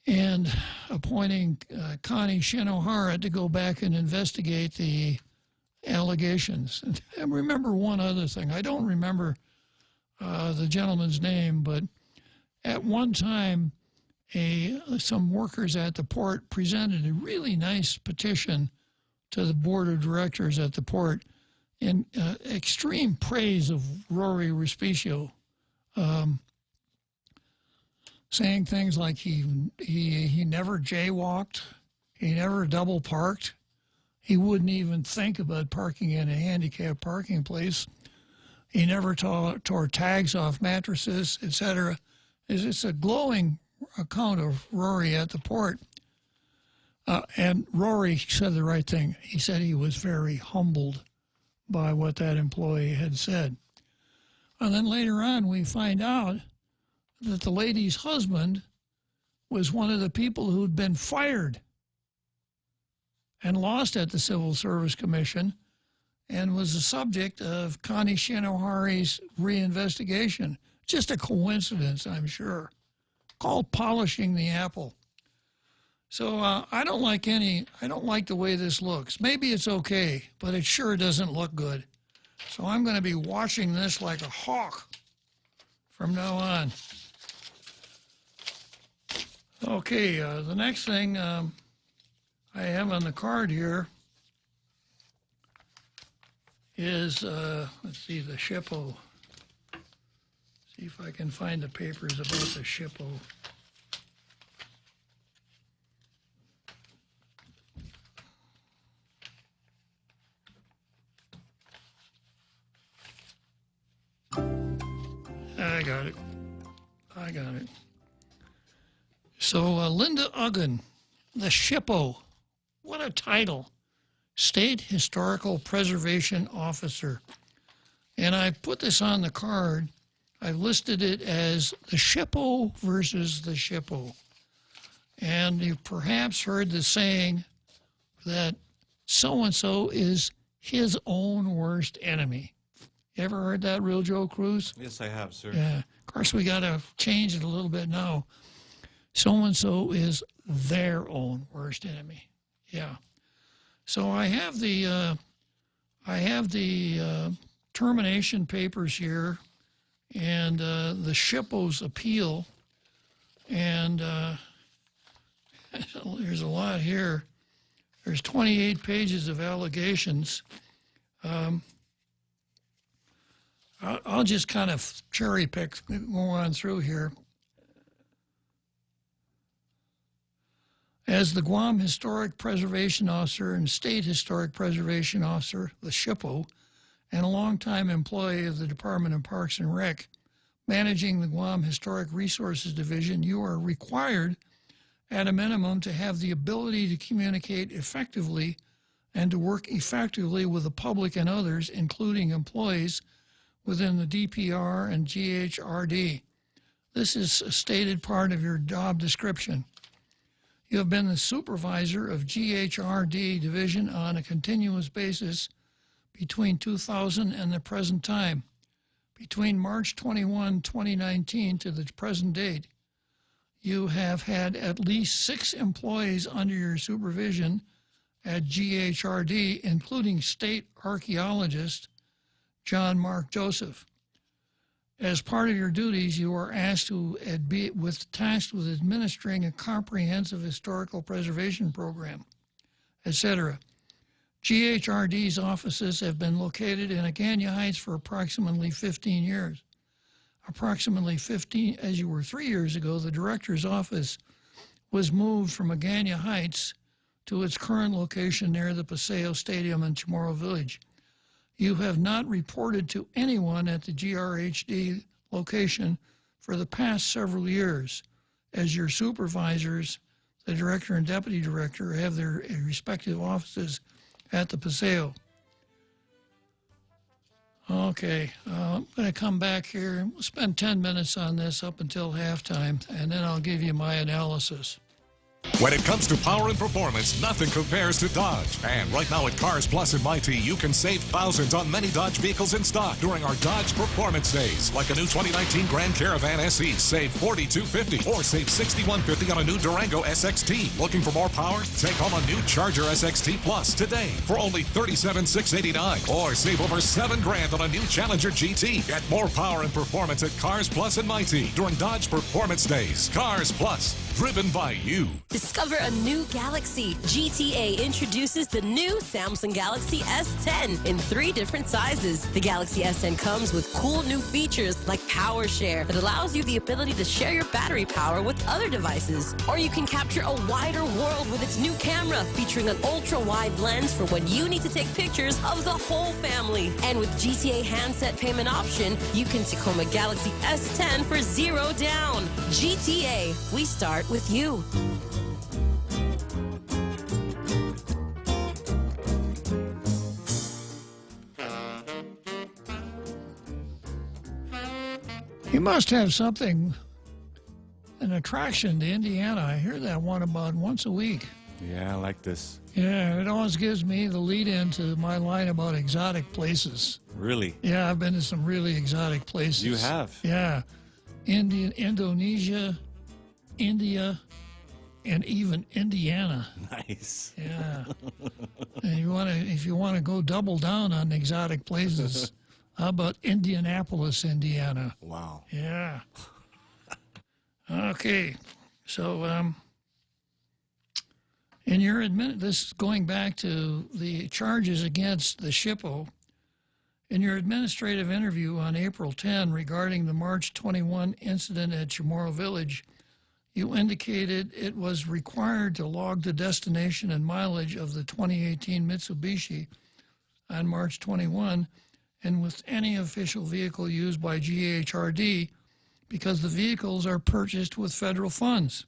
and appointing Connie Shinohara to go back and investigate the allegations? And remember one other thing. I don't remember the gentleman's name, but at one time, some workers at the port presented a really nice petition to the board of directors at the port in extreme praise of Rory Respicio, saying things like he never jaywalked, he never double parked, he wouldn't even think about parking in a handicapped parking place, he never tore tags off mattresses, etc. It's a glowing account of Rory at the port. And Rory said the right thing. He said he was very humbled by what that employee had said. And then later on, we find out that the lady's husband was one of the people who'd been fired and lost at the Civil Service Commission and was the subject of Connie Shinohari's reinvestigation. Just a coincidence, I'm sure. Called polishing the apple. So I don't like the way this looks. Maybe it's okay, but it sure doesn't look good. So I'm going to be watching this like a hawk from now on. Okay, the next thing I have on the card here is, let's see, the SHPO. See if I can find the papers about the SHPO. I got it. So Linda Uggan, the SHPO, what a title. State Historical Preservation Officer. And I put this on the card. I listed it as the SHPO versus the SHPO. And you've perhaps heard the saying that so-and-so is his own worst enemy. You ever heard that, Real Joe Cruz? Yes, I have, sir. Yeah. Of course, we got to change it a little bit now. So-and-so is their own worst enemy. Yeah. So I have the termination papers here and the SHPO's appeal. And there's a lot here. There's 28 pages of allegations. I'll just kind of cherry pick, go on through here. As the Guam Historic Preservation Officer and State Historic Preservation Officer, the SHPO, and a longtime employee of the Department of Parks and Rec, managing the Guam Historic Resources Division, you are required, at a minimum, to have the ability to communicate effectively and to work effectively with the public and others, including employees, within the DPR and GHRD. This is a stated part of your job description. You have been the supervisor of GHRD division on a continuous basis between 2000 and the present time. Between March 21, 2019 to the present date, you have had at least 6 employees under your supervision at GHRD, including state archaeologist John Mark Joseph. As part of your duties, you are asked to be tasked with administering a comprehensive historical preservation program, etc. GHRD's offices have been located in Agana Heights for approximately 15 years. As you were 3 years ago, the director's office was moved from Agana Heights to its current location near the Paseo Stadium in Chamorro Village. You have not reported to anyone at the GRHD location for the past several years, as your supervisors, the director and deputy director, have their respective offices at the Paseo. Okay, I'm going to come back here. We'll spend 10 minutes on this up until halftime, and then I'll give you my analysis. When it comes to power and performance, nothing compares to Dodge. And right now at Cars Plus and Mighty, you can save thousands on many Dodge vehicles in stock during our Dodge Performance Days. Like a new 2019 Grand Caravan SE, save $4,250, or save $6,150 on a new Durango SXT. Looking for more power? Take home a new Charger SXT Plus today for only $37,689, or save over $7,000 on a new Challenger GT. Get more power and performance at Cars Plus and Mighty during Dodge Performance Days. Cars Plus, driven by you. Discover a new Galaxy. GTA introduces the new Samsung Galaxy S10 in 3 different sizes. The Galaxy S10 comes with cool new features like Power Share that allows you the ability to share your battery power with other devices. Or you can capture a wider world with its new camera featuring an ultra-wide lens for when you need to take pictures of the whole family. And with GTA handset payment option, you can take home a Galaxy S10 for $0 down. GTA, we start with you. You must have something, an attraction to Indiana. I hear that one about once a week. Yeah, I like this. Yeah, it always gives me the lead into my line about exotic places. Really? Yeah, I've been to some really exotic places. You have? Yeah. Indonesia, India, and even Indiana. Nice. Yeah. And if you want to go double down on exotic places, how about Indianapolis, Indiana? Wow. Yeah. Okay. So, in your this is going back to the charges against the SHPO. In your administrative interview on April 10 regarding the March 21 incident at Chamorro Village, you indicated it was required to log the destination and mileage of the 2018 Mitsubishi on March 21 and with any official vehicle used by GHRD because the vehicles are purchased with federal funds.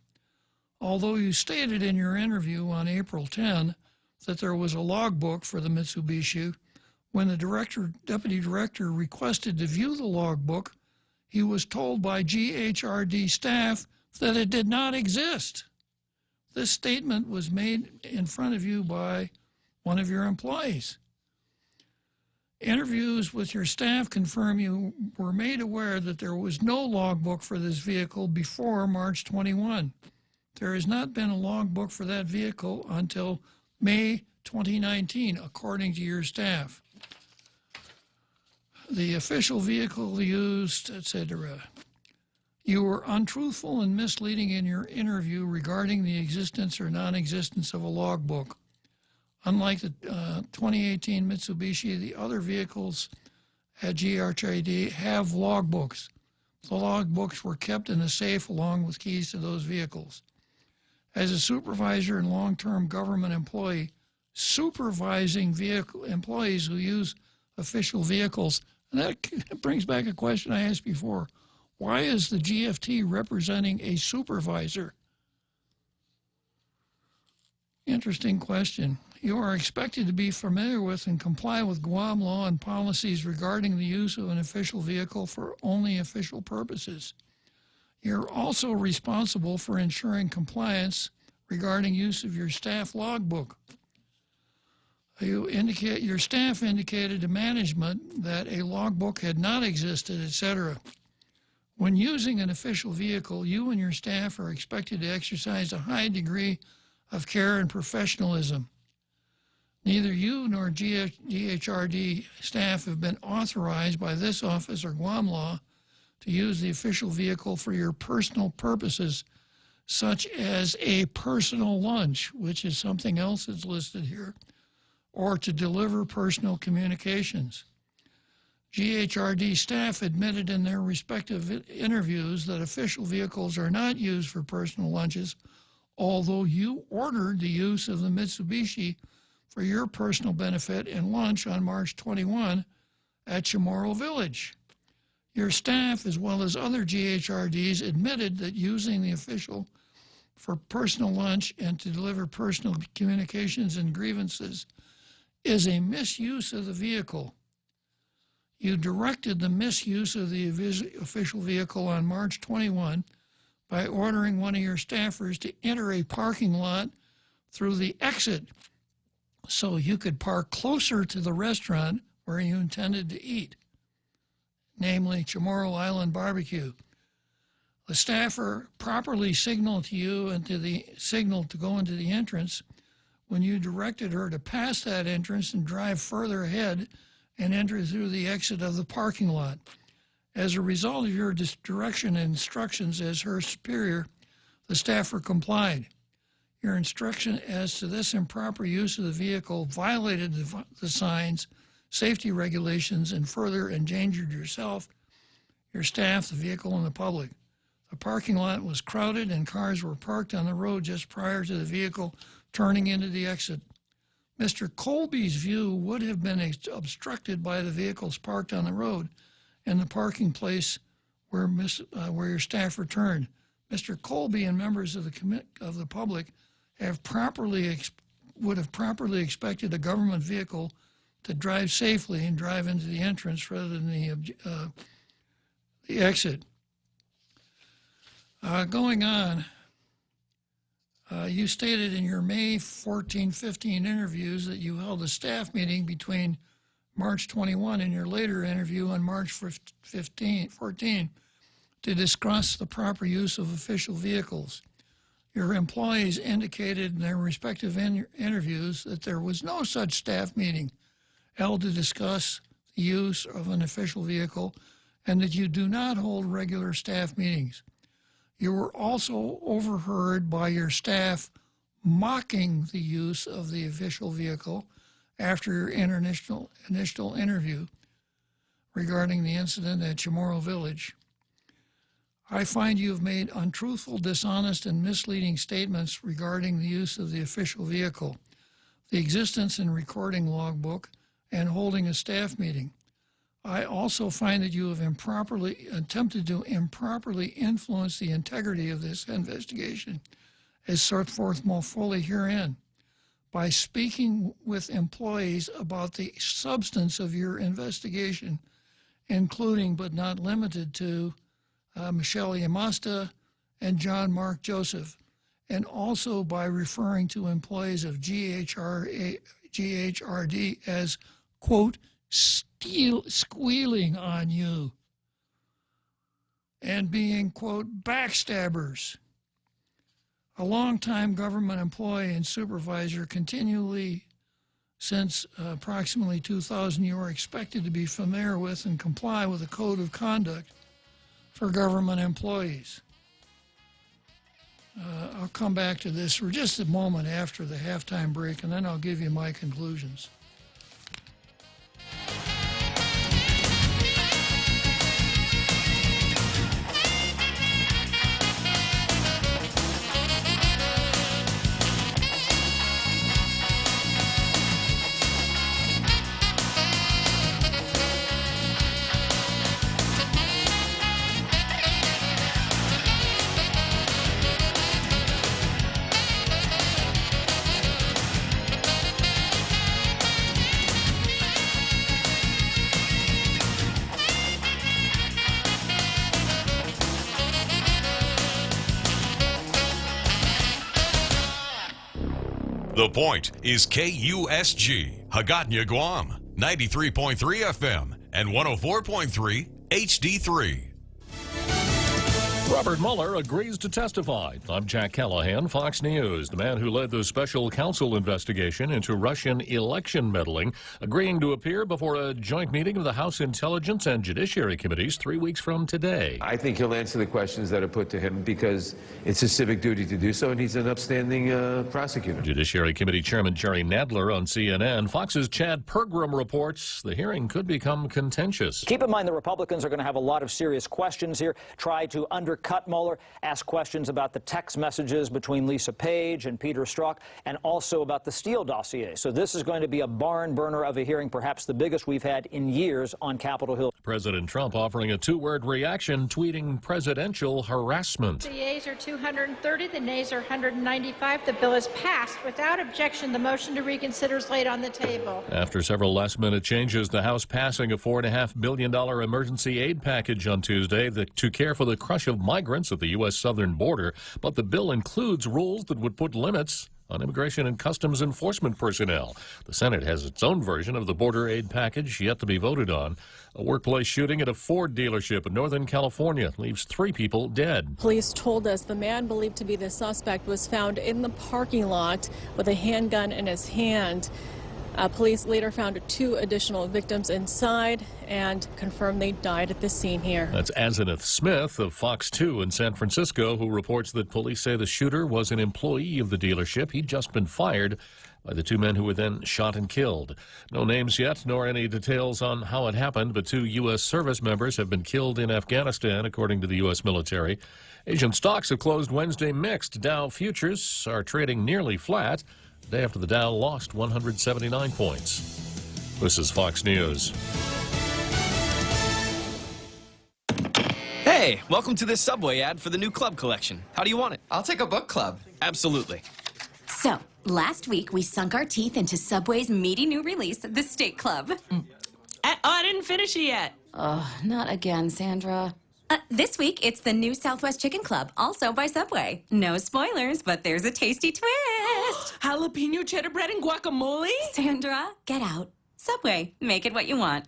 Although you stated in your interview on April 10 that there was a logbook for the Mitsubishi, when the deputy director requested to view the logbook, he was told by GHRD staff that it did not exist. This statement was made in front of you by one of your employees. Interviews with your staff confirm you were made aware that there was no logbook for this vehicle before March 21. There has not been a logbook for that vehicle until May 2019, according to your staff. The official vehicle used, etc. You were untruthful and misleading in your interview regarding the existence or non-existence of a logbook. Unlike the 2018 Mitsubishi, the other vehicles at GHRD have logbooks. The logbooks were kept in a safe along with keys to those vehicles. As a supervisor and long-term government employee, supervising vehicle employees who use official vehicles, and that brings back a question I asked before. Why is the GFT representing a supervisor? Interesting question. You are expected to be familiar with and comply with Guam law and policies regarding the use of an official vehicle for only official purposes. You're also responsible for ensuring compliance regarding use of your staff logbook. Your staff indicated to management that a logbook had not existed, etc. When using an official vehicle, you and your staff are expected to exercise a high degree of care and professionalism. Neither you nor GHRD staff have been authorized by this office or Guam law to use the official vehicle for your personal purposes, such as a personal lunch, which is something else that's listed here, or to deliver personal communications. GHRD staff admitted in their respective interviews that official vehicles are not used for personal lunches, although you ordered the use of the Mitsubishi for your personal benefit and lunch on March 21 at Chamorro Village. Your staff, as well as other GHRDs, admitted that using the official for personal lunch and to deliver personal communications and grievances is a misuse of the vehicle. You directed the misuse of the official vehicle on March 21 by ordering one of your staffers to enter a parking lot through the exit so you could park closer to the restaurant where you intended to eat, namely Chamorro Island Barbecue. The staffer properly signaled to you and signaled to go into the entrance when you directed her to pass that entrance and drive further ahead and enter through the exit of the parking lot. As a result of your direction and instructions as her superior, the staffer complied. Your instruction as to this improper use of the vehicle violated the signs, safety regulations, and further endangered yourself, your staff, the vehicle, and the public. The parking lot was crowded and cars were parked on the road just prior to the vehicle turning into the exit. Mr. Colby's view would have been obstructed by the vehicles parked on the road and the parking place where your staff returned. Mr. Colby and members of the public would have properly expected a government vehicle to drive safely and drive into the entrance rather than the exit. Going on, you stated in your May 14-15 interviews that you held a staff meeting between March 21 and your later interview on March 14 to discuss the proper use of official vehicles. Your employees indicated in their respective interviews that there was no such staff meeting held to discuss the use of an official vehicle and that you do not hold regular staff meetings. You were also overheard by your staff mocking the use of the official vehicle after your initial interview regarding the incident at Chamorro Village. I find you have made untruthful, dishonest, and misleading statements regarding the use of the official vehicle, the existence and recording logbook, and holding a staff meeting. I also find that you have attempted to improperly influence the integrity of this investigation, as set forth more fully herein, by speaking with employees about the substance of your investigation, including but not limited to Michelle Yamasta and John Mark Joseph, and also by referring to employees of GHRD as, quote, squealing on you and being, quote, backstabbers. A longtime government employee and supervisor, continually since approximately 2000, you are expected to be familiar with and comply with a code of conduct for government employees. I'll come back to this for just a moment after the halftime break, and then I'll give you my conclusions. The Point is KUSG, Hagåtña, Guam, 93.3 FM and 104.3 HD3. Robert Mueller agrees to testify. I'm Jack Callahan, Fox News. The man who led the special counsel investigation into Russian election meddling, agreeing to appear before a joint meeting of the House Intelligence and Judiciary Committees 3 weeks from today. I think he'll answer the questions that are put to him because it's his civic duty to do so, and he's an upstanding prosecutor. Judiciary Committee Chairman Jerry Nadler on CNN. Fox's Chad Pergram reports the hearing could become contentious. Keep in mind the Republicans are going to have a lot of serious questions here, try to undercut Mueller, ask questions about the text messages between Lisa Page and Peter Strzok, and also about the Steele dossier. So this is going to be a barn burner of a hearing, perhaps the biggest we've had in years on Capitol Hill. President Trump offering a two-word reaction, tweeting presidential harassment. The yeas are 230, the nays are 195. The bill is passed without objection. The motion to reconsider is laid on the table. After several last-minute changes, the House passing a $4.5 billion emergency aid package on Tuesday to care for the crush of migrants at the U.S. southern border, but the bill includes rules that would put limits on immigration and customs enforcement personnel. The Senate has its own version of the border aid package yet to be voted on. A workplace shooting at a Ford dealership in Northern California leaves 3 people dead. Police told us the man believed to be the suspect was found in the parking lot with a handgun in his hand. Police later found 2 additional victims inside and confirmed they died at the scene here. That's Azeneth Smith of Fox 2 in San Francisco, who reports that police say the shooter was an employee of the dealership. He'd just been fired by the 2 men who were then shot and killed. No names yet, nor any details on how it happened, but 2 U.S. service members have been killed in Afghanistan, according to the U.S. military. Asian stocks have closed Wednesday mixed. Dow futures are trading nearly flat. The day after the Dow lost 179 points. This is Fox News. Hey, welcome to this Subway ad for the new club collection. How do you want it? I'll take a book club. Absolutely. So, last week we sunk our teeth into Subway's meaty new release, the Steak Club. I didn't finish it yet. Oh, not again, Sandra. This week, it's the new Southwest Chicken Club, also by Subway. No spoilers, but there's a tasty twist. Jalapeno cheddar bread and guacamole? Sandra, get out. Subway, make it what you want.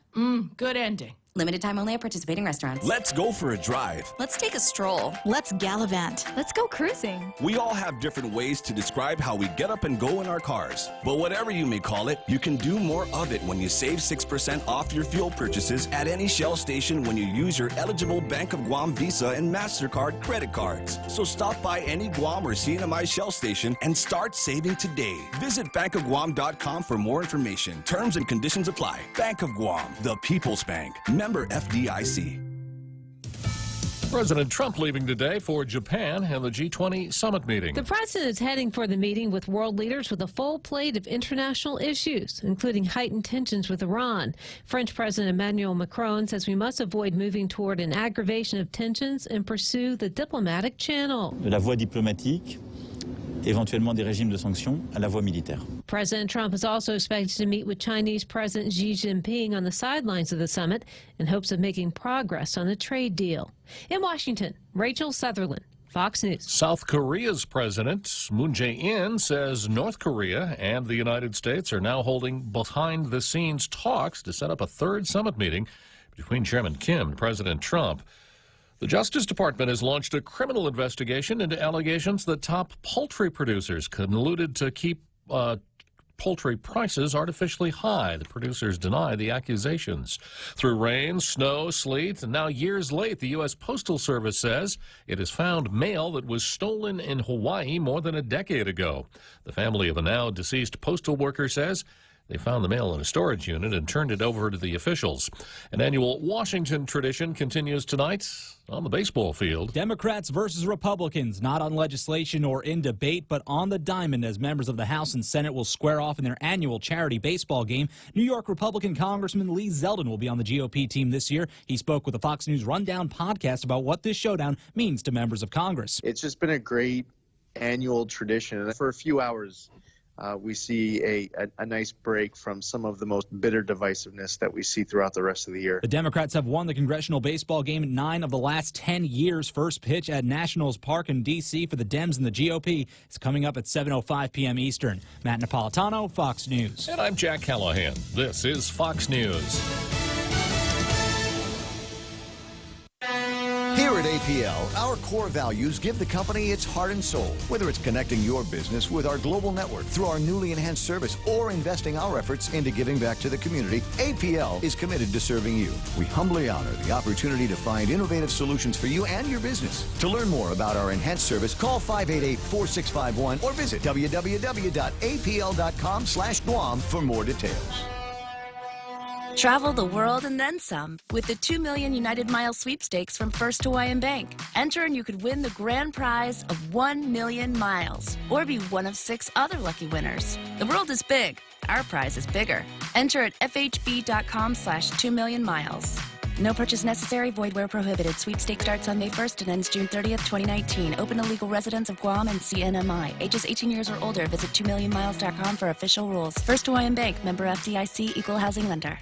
Good ending. Limited time only at participating restaurants. Let's go for a drive. Let's take a stroll. Let's gallivant. Let's go cruising. We all have different ways to describe how we get up and go in our cars. But whatever you may call it, you can do more of it when you save 6% off your fuel purchases at any Shell station when you use your eligible Bank of Guam Visa and MasterCard credit cards. So stop by any Guam or CNMI Shell station and start saving today. Visit bankofguam.com for more information. Terms and conditions apply. Bank of Guam, the People's Bank. Member FDIC. President Trump leaving today for Japan and the G20 summit meeting. The president is heading for the meeting with world leaders with a full plate of international issues, including heightened tensions with Iran. French President Emmanuel Macron says we must avoid moving toward an aggravation of tensions and pursue the diplomatic channel. De la voie diplomatique, éventuellement des régimes de sanctions à la voie militaire. President Trump is also expected to meet with Chinese President Xi Jinping on the sidelines of the summit in hopes of making progress on a trade deal. In Washington, Rachel Sutherland, Fox News. South Korea's President Moon Jae-in says North Korea and the United States are now holding behind-the-scenes talks to set up a 3rd summit meeting between Chairman Kim and President Trump. The Justice Department has launched a criminal investigation into allegations that top poultry producers colluded to keep poultry prices artificially high. The producers deny the accusations. Through rain, snow, sleet, and now years late, the U.S. Postal Service says it has found mail that was stolen in Hawaii more than a decade ago. The family of a now deceased postal worker says they found the mail in a storage unit and turned it over to the officials. An annual Washington tradition continues tonight on the baseball field. Democrats versus Republicans, not on legislation or in debate, but on the diamond as members of the House and Senate will square off in their annual charity baseball game. New York Republican Congressman Lee Zeldin will be on the GOP team this year. He spoke with the Fox News Rundown podcast about what this showdown means to members of Congress. It's just been a great annual tradition. And for a few hours, we see a nice break from some of the most bitter divisiveness that we see throughout the rest of the year. The Democrats have won the congressional baseball game in 9 of the last 10 years. First pitch at Nationals Park in D.C. for the Dems and the GOP is coming up at 7:05 p.m. Eastern. Matt Napolitano, Fox News. And I'm Jack Callahan. This is Fox News. Here at APL, our core values give the company its heart and soul. Whether it's connecting your business with our global network through our newly enhanced service or investing our efforts into giving back to the community, APL is committed to serving you. We humbly honor the opportunity to find innovative solutions for you and your business. To learn more about our enhanced service, call 588-4651 or visit www.apl.com/Guam for more details. Travel the world and then some with the 2 million United Miles sweepstakes from First Hawaiian Bank. Enter and you could win the grand prize of 1 million miles or be one of 6 other lucky winners. The world is big. Our prize is bigger. Enter at fhb.com/2 million miles. No purchase necessary. Void where prohibited. Sweepstake starts on May 1st and ends June 30th, 2019. Open to legal residents of Guam and CNMI. Ages 18 years or older. Visit 2millionmiles.com for official rules. First Hawaiian Bank. Member FDIC. Equal housing lender.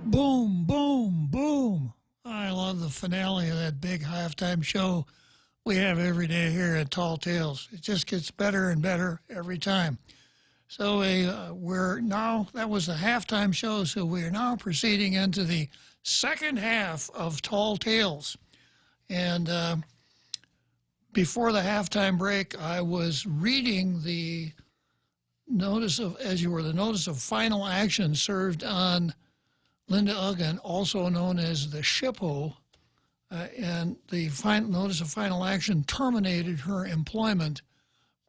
Boom, boom, boom. I love the finale of that big halftime show we have every day here at Tall Tales. It just gets better and better every time. So we're now, that was the halftime show, so we are now proceeding into the second half of Tall Tales. And before the halftime break, I was reading the notice of, as you were, the notice of final action served on Linda Uggan, also known as the SHPO, and the notice of final action terminated her employment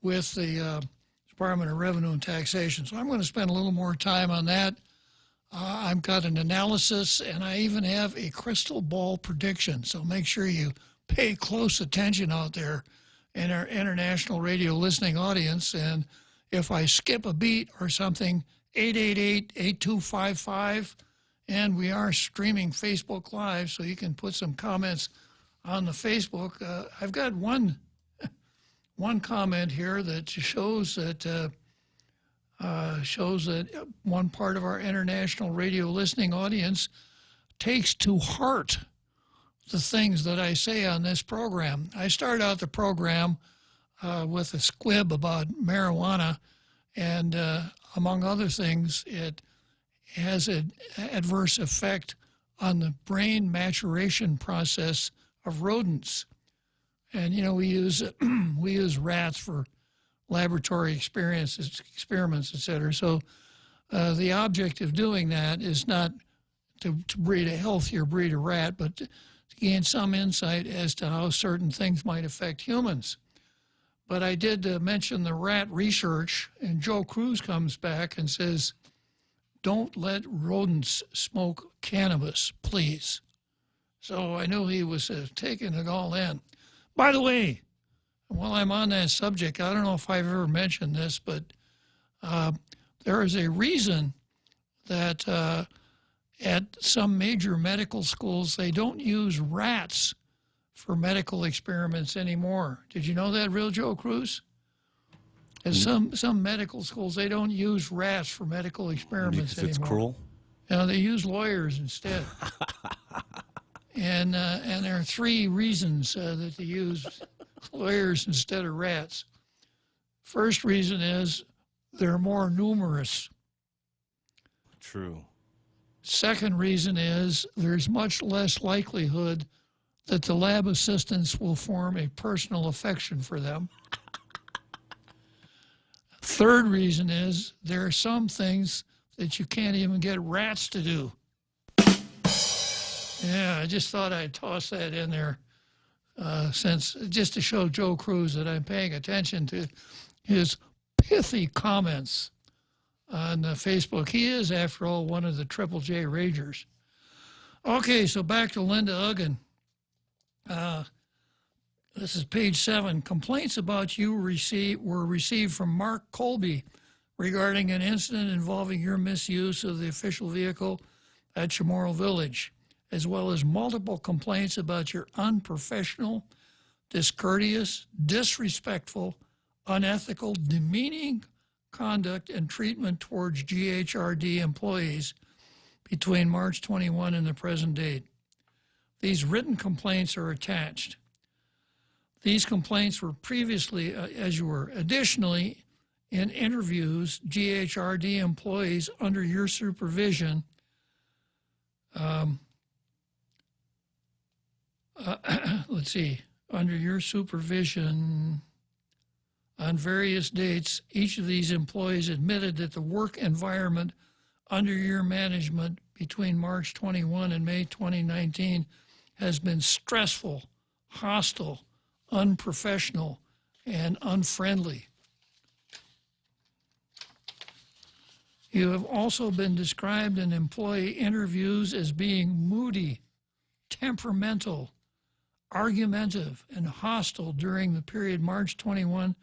with the Department of Revenue and Taxation. So I'm going to spend a little more time on that. I've got an analysis, and I even have a crystal ball prediction. So make sure you pay close attention out there in our international radio listening audience. And if I skip a beat or something, 888-8255. And we are streaming Facebook Live, so you can put some comments on the Facebook. I've got one comment here that shows that one part of our international radio listening audience takes to heart the things that I say on this program. I start out the program with a squib about marijuana, and among other things, it has an adverse effect on the brain maturation process of rodents. And, you know, we use rats for laboratory experiments, et cetera. So the object of doing that is not to breed a healthier breed of rat, but to gain some insight as to how certain things might affect humans. But I did mention the rat research, and Joe Cruz comes back and says, "Don't let rodents smoke cannabis, please." So I knew he was taking it all in. By the way, while I'm on that subject, I don't know if I've ever mentioned this, but there is a reason that at some major medical schools, they don't use rats for medical experiments anymore. Did you know that, real Joe Cruz? At some medical schools, they don't use rats for medical experiments anymore. It's cruel? You know, they use lawyers instead. and there are 3 reasons that they use lawyers instead of rats. First reason is they're more numerous. True. Second reason is there's much less likelihood that the lab assistants will form a personal affection for them. Third reason is there are some things that you can't even get rats to do. Yeah, I just thought I'd toss that in there since just to show Joe Cruz that I'm paying attention to his pithy comments on Facebook. He is, after all, one of the Triple J Ragers. Okay, so back to Linda Uggan. This is page 7. Complaints about you were received from Mark Colby regarding an incident involving your misuse of the official vehicle at Chamorro Village, as well as multiple complaints about your unprofessional, discourteous, disrespectful, unethical, demeaning conduct and treatment towards GHRD employees between March 21 and the present date. These written complaints are attached. These complaints were previously, as you were, additionally, in interviews, GHRD employees under your supervision let's see, under your supervision on various dates, each of these employees admitted that the work environment under your management between March 21 and May 2019 has been stressful, hostile, unprofessional, and unfriendly. You have also been described in employee interviews as being moody, temperamental, argumentative, and hostile during the period March 21,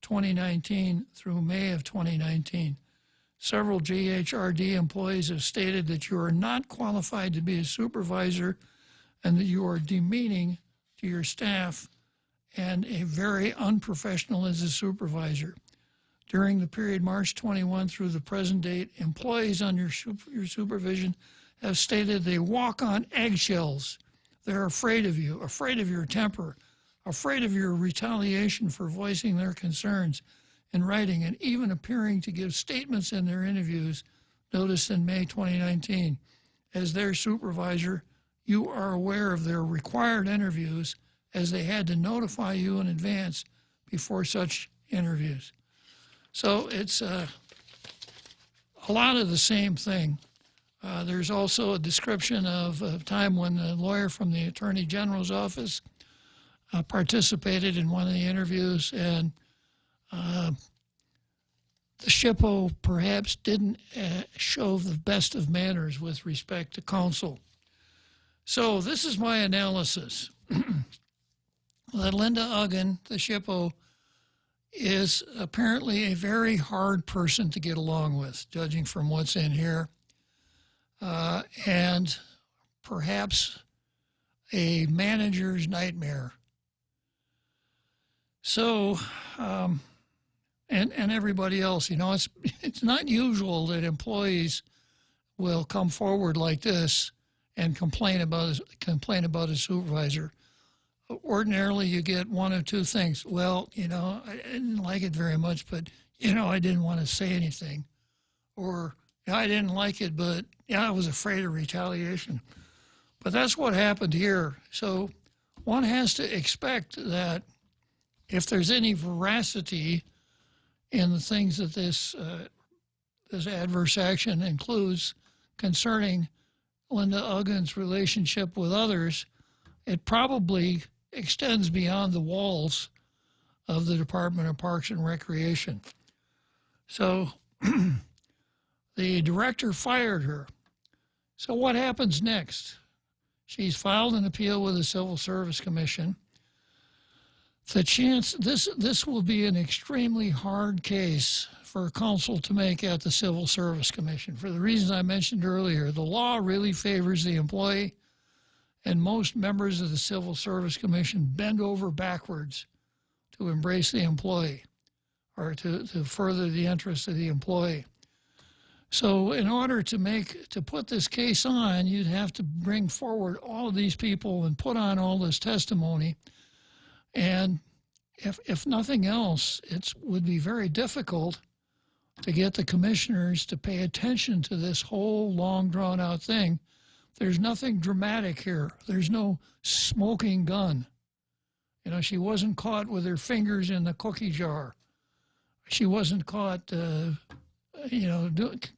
2019 through May of 2019. Several GHRD employees have stated that you are not qualified to be a supervisor and that you are demeaning to your staff and a very unprofessional as a supervisor. During the period March 21 through the present date, employees under your supervision have stated they walk on eggshells. They're afraid of you, afraid of your temper, afraid of your retaliation for voicing their concerns in writing, and even appearing to give statements in their interviews, noticed in May 2019. As their supervisor, you are aware of their required interviews, as they had to notify you in advance before such interviews. So it's a lot of the same thing. There's also a description of a time when a lawyer from the Attorney General's office participated in one of the interviews, and the SHPO perhaps didn't show the best of manners with respect to counsel. So this is my analysis. That Linda Uggan, the SHPO, is apparently a very hard person to get along with, judging from what's in here, and perhaps a manager's nightmare. So, and everybody else, you know, it's not usual that employees will come forward like this and complain about a supervisor. Ordinarily, you get one of two things. Well, you know, I didn't like it very much, but, you know, I didn't want to say anything. Or, yeah, I didn't like it, but, yeah, I was afraid of retaliation. But that's what happened here. So one has to expect that if there's any veracity in the things that this adverse action includes concerning Linda Uggan's relationship with others, it probably extends beyond the walls of the Department of Parks and Recreation. So the director fired her. So what happens next? She's filed an appeal with the Civil Service Commission. The chance, this will be an extremely hard case for counsel to make at the Civil Service Commission. For the reasons I mentioned earlier, the law really favors the employee, and most members of the Civil Service Commission bend over backwards to embrace the employee or to further the interests of the employee. So in order to put this case on, you'd have to bring forward all of these people and put on all this testimony. And if nothing else, it would be very difficult to get the commissioners to pay attention to this whole long drawn-out thing. There's nothing dramatic here. There's no smoking gun. You know, she wasn't caught with her fingers in the cookie jar. She wasn't caught,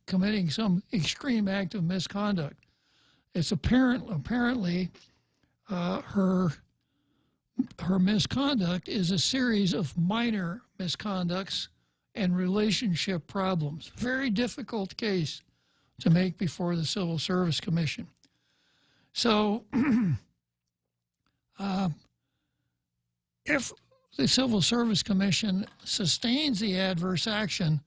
committing some extreme act of misconduct. It's apparently her misconduct is a series of minor misconducts and relationship problems. Very difficult case to make before the Civil Service Commission. So if the Civil Service Commission sustains the adverse action,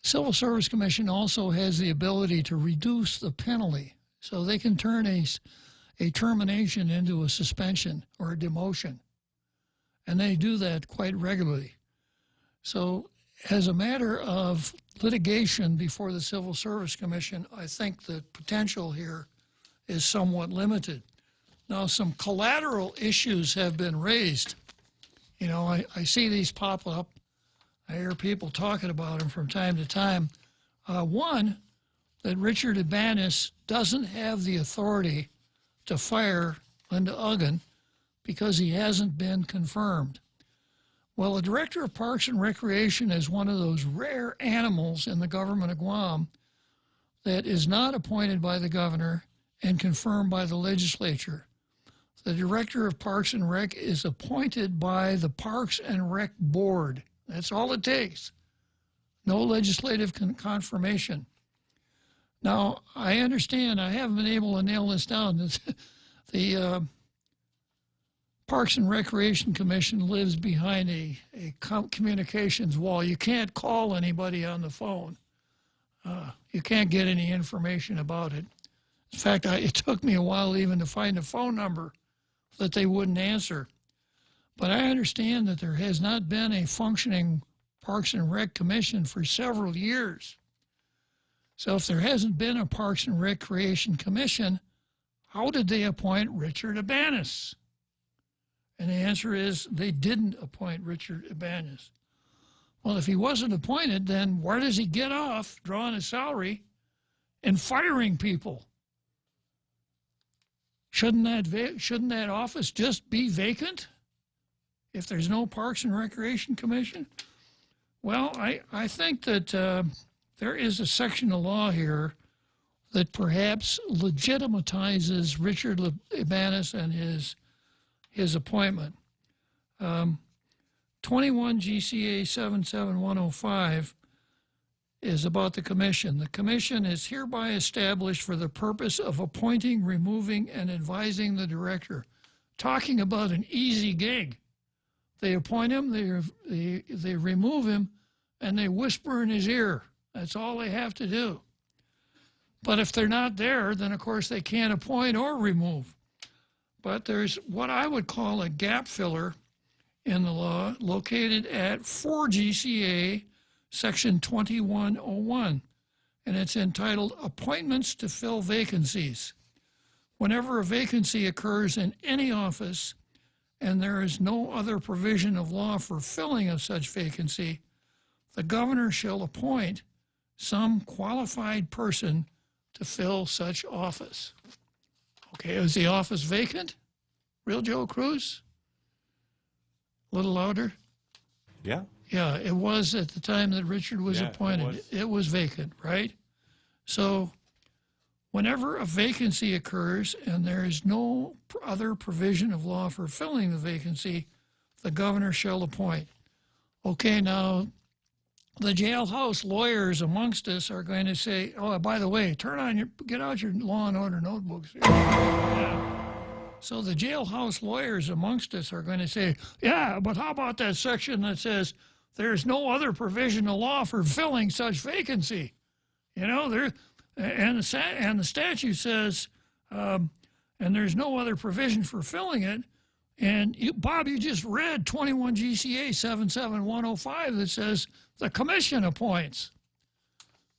the Civil Service Commission also has the ability to reduce the penalty. So they can turn a termination into a suspension or a demotion. And they do that quite regularly. So as a matter of litigation before the Civil Service Commission, I think the potential here is somewhat limited. Now, some collateral issues have been raised. You know, I see these pop up. I hear people talking about them from time to time. One, that Richard Ibanez doesn't have the authority to fire Linda Uggan because he hasn't been confirmed. Well, the Director of Parks and Recreation is one of those rare animals in the government of Guam that is not appointed by the governor and confirmed by the legislature. The Director of Parks and Rec is appointed by the Parks and Rec Board. That's all it takes. No legislative confirmation. Now, I understand, I haven't been able to nail this down. The Parks and Recreation Commission lives behind a communications wall. You can't call anybody on the phone. You can't get any information about it. In fact, it took me a while even to find a phone number that they wouldn't answer. But I understand that there has not been a functioning Parks and Rec Commission for several years. So if there hasn't been a Parks and Recreation Commission, how did they appoint Richard Ibanez? And the answer is they didn't appoint Richard Ibanez. Well, if he wasn't appointed, then where does he get off drawing a salary and firing people? Shouldn't that office just be vacant if there's no Parks and Recreation Commission? Well, I think that there is a section of law here that perhaps legitimatizes Richard Ibanez and his appointment. 21 GCA 77105 is about the commission. The commission is hereby established for the purpose of appointing, removing, and advising the director. Talking about an easy gig. They appoint him, they remove him, and they whisper in his ear. That's all they have to do. But if they're not there, then of course they can't appoint or remove. But there's what I would call a gap filler in the law located at 4 GCA Section 2101, and it's entitled Appointments to Fill Vacancies. Whenever a vacancy occurs in any office and there is no other provision of law for filling of such vacancy, the governor shall appoint some qualified person to fill such office. Okay, is the office vacant? Real Joe Cruz? A little louder? Yeah. Yeah, it was at the time that Richard was appointed. It was vacant, right? So whenever a vacancy occurs and there is no other provision of law for filling the vacancy, the governor shall appoint. Okay, now the jailhouse lawyers amongst us are going to say, oh, by the way, get out your Law and Order notebooks here. Yeah. So the jailhouse lawyers amongst us are going to say, yeah, but how about that section that says there's no other provision of law for filling such vacancy? You know, and the statute says, and there's no other provision for filling it. And Bob, you just read 21 GCA 77105 that says the commission appoints.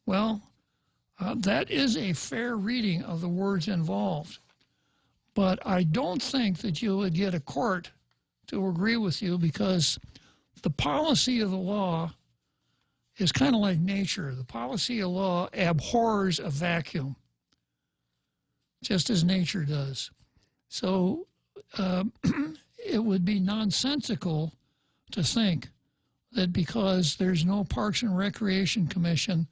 Well, that is a fair reading of the words involved. But I don't think that you would get a court to agree with you because the policy of the law is kind of like nature. The policy of law abhors a vacuum, just as nature does. So it would be nonsensical to think that because there's no Parks and Recreation Commission,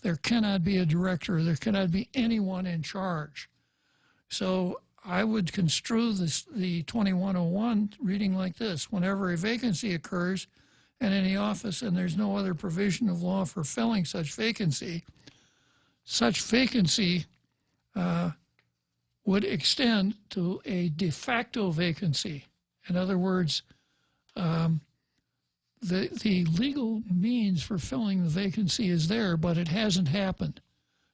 there cannot be a director, there cannot be anyone in charge. So I would construe the 2101 reading like this: whenever a vacancy occurs in any office and there's no other provision of law for filling such vacancy would extend to a de facto vacancy. In other words, the legal means for filling the vacancy is there, but it hasn't happened.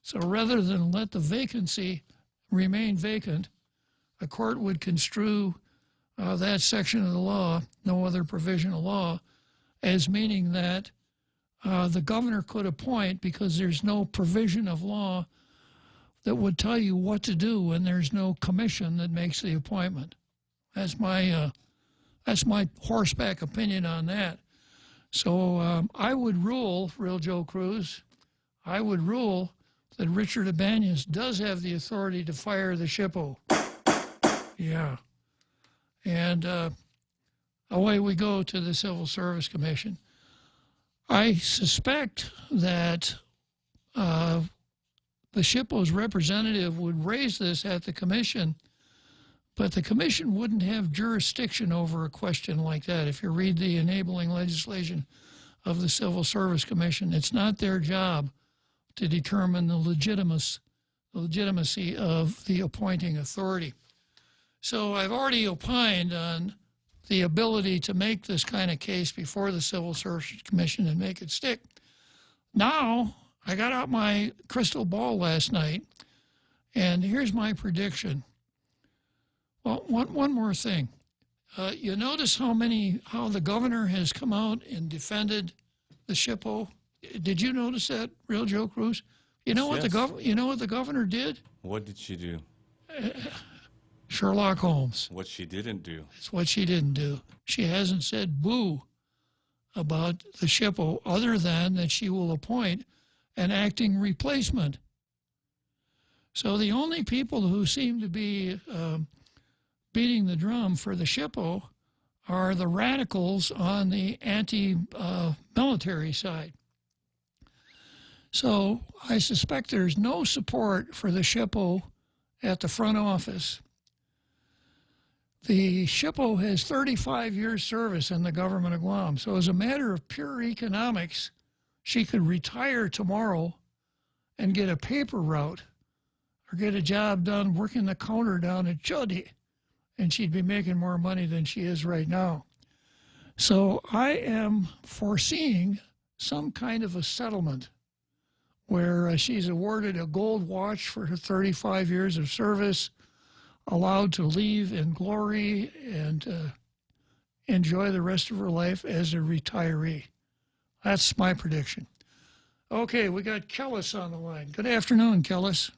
So rather than let the vacancy remain vacant, a court would construe that section of the law, no other provision of law, as meaning that the governor could appoint because there's no provision of law that would tell you what to do when there's no commission that makes the appointment. That's my horseback opinion on that. So I would rule, Real Joe Cruz, I would rule that Richard Ibanez does have the authority to fire the SHPO. Yeah. And away we go to the Civil Service Commission. I suspect that the SHPO's representative would raise this at the commission, but the commission wouldn't have jurisdiction over a question like that. If you read the enabling legislation of the Civil Service Commission, it's not their job to determine the legitimacy of the appointing authority. So I've already opined on the ability to make this kind of case before the Civil Service Commission and make it stick. Now, I got out my crystal ball last night, and here's my prediction. Well, one more thing. You notice how the governor has come out and defended the SHPO? Did you notice that, Real Joe Cruz? You know what the governor did? What did she do? Sherlock Holmes. What she didn't do. It's what she didn't do. She hasn't said boo about the SHPO other than that she will appoint an acting replacement. So the only people who seem to be beating the drum for the SHPO are the radicals on the anti-military side. So I suspect there's no support for the SHPO at the front office. The SHPO has 35 years service in the government of Guam. So as a matter of pure economics, she could retire tomorrow and get a paper route or get a job done working the counter down at Chuddy, and she'd be making more money than she is right now. So I am foreseeing some kind of a settlement where she's awarded a gold watch for her 35 years of service, allowed to leave in glory and enjoy the rest of her life as a retiree. That's my prediction. Okay, we got Kellis on the line. Good afternoon, Kellis.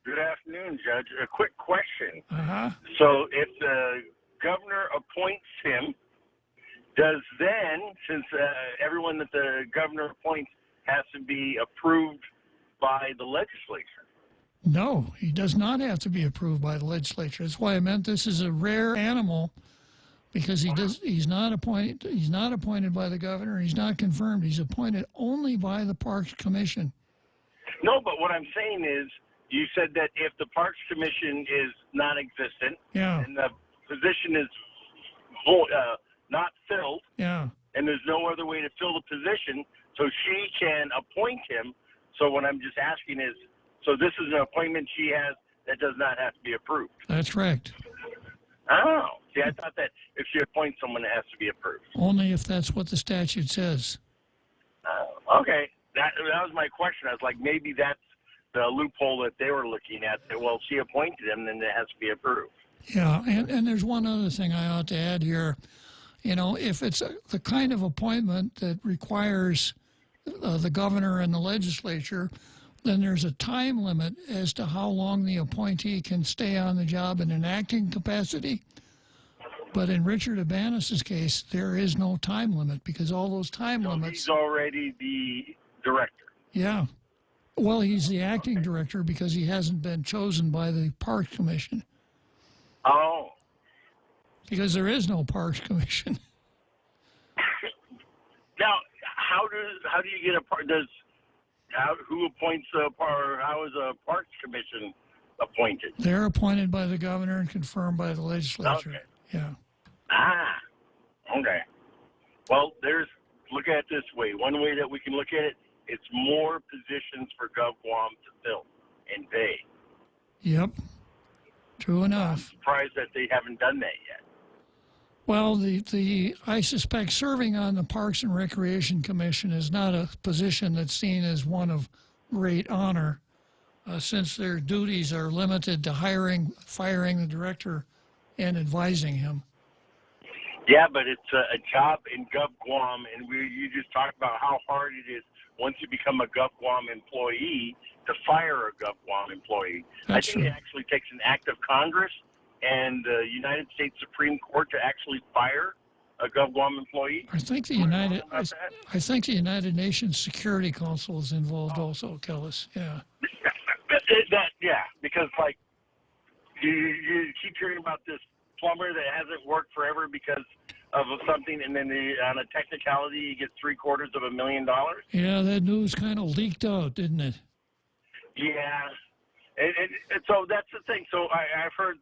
Good afternoon, Judge. A quick question. Uh-huh. So if the governor appoints him, does then, since everyone that the governor appoints has to be approved by the legislature? No, he does not have to be approved by the legislature. That's why I meant this is a rare animal, because he's not appointed by the governor, he's not confirmed, he's appointed only by the Parks Commission. No, but what I'm saying is, you said that if the Parks Commission is non-existent and the position is not filled, and there's no other way to fill the position, so she can appoint him. So what I'm just asking is, so this is an appointment she has that does not have to be approved. That's correct. Oh, see, I thought that if she appoints someone, it has to be approved. Only if that's what the statute says. Okay, that was my question. I was like, maybe that's the loophole that they were looking at. That, well, she appointed him, then it has to be approved. Yeah, and there's one other thing I ought to add here. You know, if it's the kind of appointment that requires the governor and the legislature, then there's a time limit as to how long the appointee can stay on the job in an acting capacity. But in Richard Ibanez's case, there is no time limit because all those time limits... He's already the director. Yeah. Well, he's the acting director because he hasn't been chosen by the Parks Commission. Oh. Because there is no Parks Commission. Now, how do you get a part? Who appoints a part? How is a Parks Commission appointed? They're appointed by the governor and confirmed by the legislature. Okay. Yeah. Okay. Well, look at it this way. One way that we can look at it, it's more positions for Gov Guam to fill and pay. Yep. True enough. I'm surprised that they haven't done that yet. Well, I suspect serving on the Parks and Recreation Commission is not a position that's seen as one of great honor, since their duties are limited to hiring, firing the director, and advising him. Yeah, but it's a job in Gov Guam, and you just talked about how hard it is once you become a Gov Guam employee to fire a Gov Guam employee. That's I think true. it actually takes an act of Congress and the United States Supreme Court to actually fire a Gov Guam employee. I think the United Nations Security Council is involved also, Kellis. Yeah. Yeah, because like you keep hearing about this plumber that hasn't worked forever because of something, and then on a technicality, he gets $750,000. Yeah, that news kind of leaked out, didn't it? Yeah, and so that's the thing. So I heard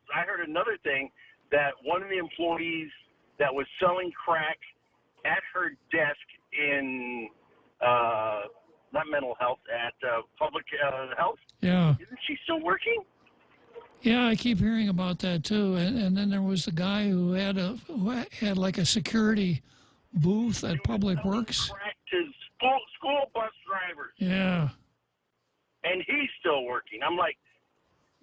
another thing, that one of the employees that was selling crack at her desk in not mental health, at public health. Yeah. Isn't she still working? Yeah, I keep hearing about that too. And then there was the guy who had like a security booth at Public Works. Crack to school bus drivers. Yeah. And he's still working. I'm like,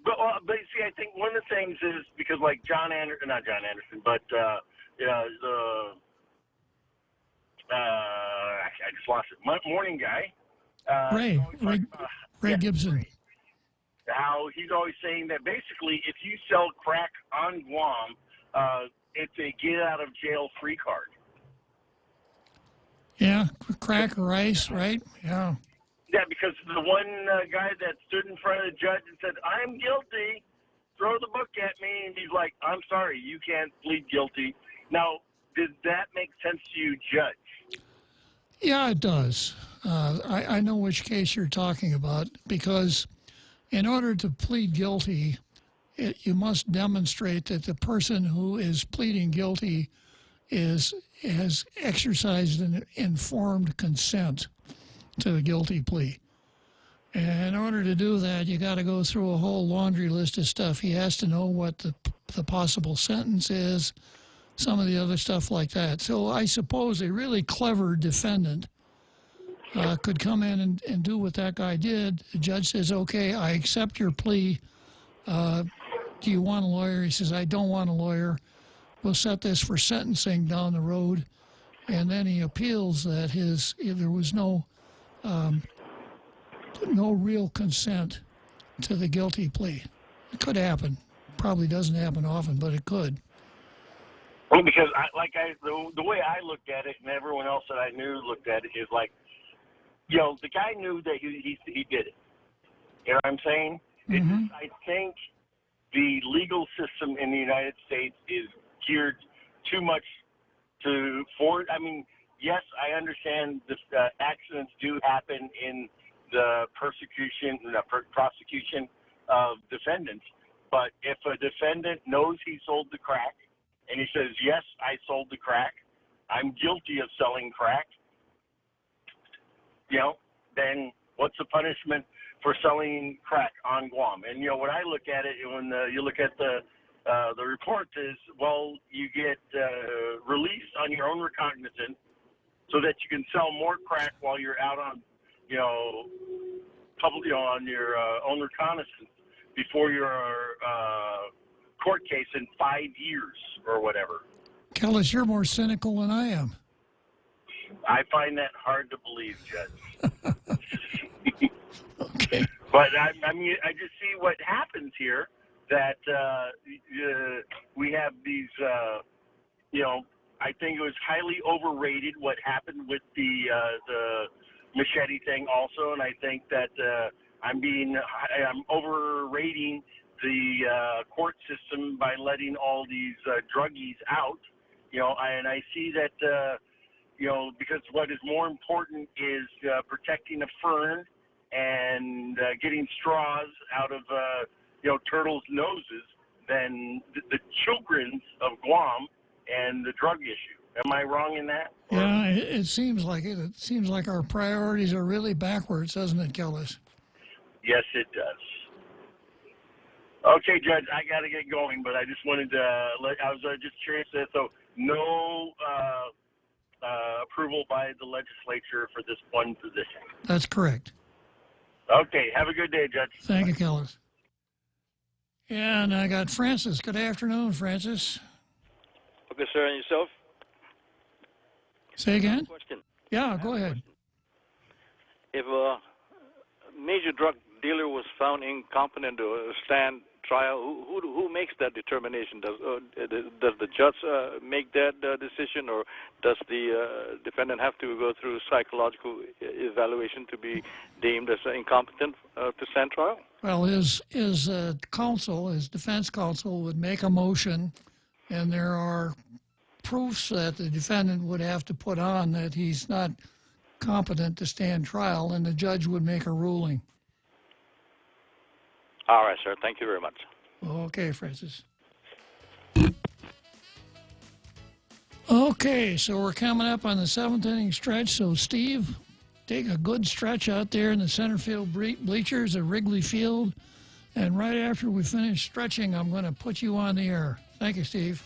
but see, I think one of the things is because like not John Anderson, but I just lost it. Morning guy. Ray Gibson. How he's always saying that basically if you sell crack on Guam, it's a get out of jail free card. Yeah, crack or ice, right? Yeah. Yeah, because the one guy that stood in front of the judge and said, "I'm guilty, throw the book at me," and he's like, "I'm sorry, you can't plead guilty." Now, did that make sense to you, Judge? Yeah, it does. I know which case you're talking about, because in order to plead guilty, you must demonstrate that the person who is pleading guilty has exercised an informed consent to the guilty plea. And in order to do that, you got to go through a whole laundry list of stuff. He has to know what the possible sentence is, some of the other stuff like that. So I suppose a really clever defendant could come in and do what that guy did. The judge says, "Okay, I accept your plea. Do you want a lawyer?" He says, "I don't want a lawyer. We'll set this for sentencing down the road." And then he appeals that there was no real consent to the guilty plea. It could happen. Probably doesn't happen often, but it could. Well, because the way I looked at it, and everyone else that I knew looked at it, is like, the guy knew that he did it. You know what I'm saying? Mm-hmm. I think the legal system in the United States is geared too much I mean, yes, I understand accidents do happen in the prosecution of defendants, but if a defendant knows he sold the crack and he says, "Yes, I sold the crack, I'm guilty of selling crack," then what's the punishment for selling crack on Guam? And what I look at it when you look at the report is, well, you get released on your own recognizance so that you can sell more crack while you're out on on your own reconnaissance before your court case in 5 years or whatever. Kellis, you're more cynical than I am. I find that hard to believe, Judge. Okay. But I mean, I just see what happens here, that we have these, I think it was highly overrated what happened with the machete thing also, and I think that I'm overrating the court system by letting all these druggies out, and I see that, because what is more important is protecting a fern and getting straws out of turtles' noses than the children of Guam and the drug issue. Am I wrong in that? Yeah, it seems like it. It seems like our priorities are really backwards, doesn't it, Kellis? Yes, it does. Okay, Judge, I got to get going, but I just wanted to I was just curious. So no approval by the legislature for this one position. That's correct. Okay, have a good day, Judge. Thank you, Kellis. And I got Francis. Good afternoon, Francis. Okay, sir, and yourself? Say again? Question. Yeah, go ahead. If a major drug dealer was found incompetent to stand trial, who makes that determination? Does the judge make that decision, or does the defendant have to go through psychological evaluation to be deemed as incompetent to stand trial? Well, his counsel, his defense counsel, would make a motion, and there are proofs that the defendant would have to put on that he's not competent to stand trial, and the judge would make a ruling. All right, sir. Thank you very much. Okay, Francis. Okay, so we're coming up on the seventh inning stretch. So, Steve, take a good stretch out there in the center field bleachers at Wrigley Field. And right after we finish stretching, I'm going to put you on the air. Thank you, Steve.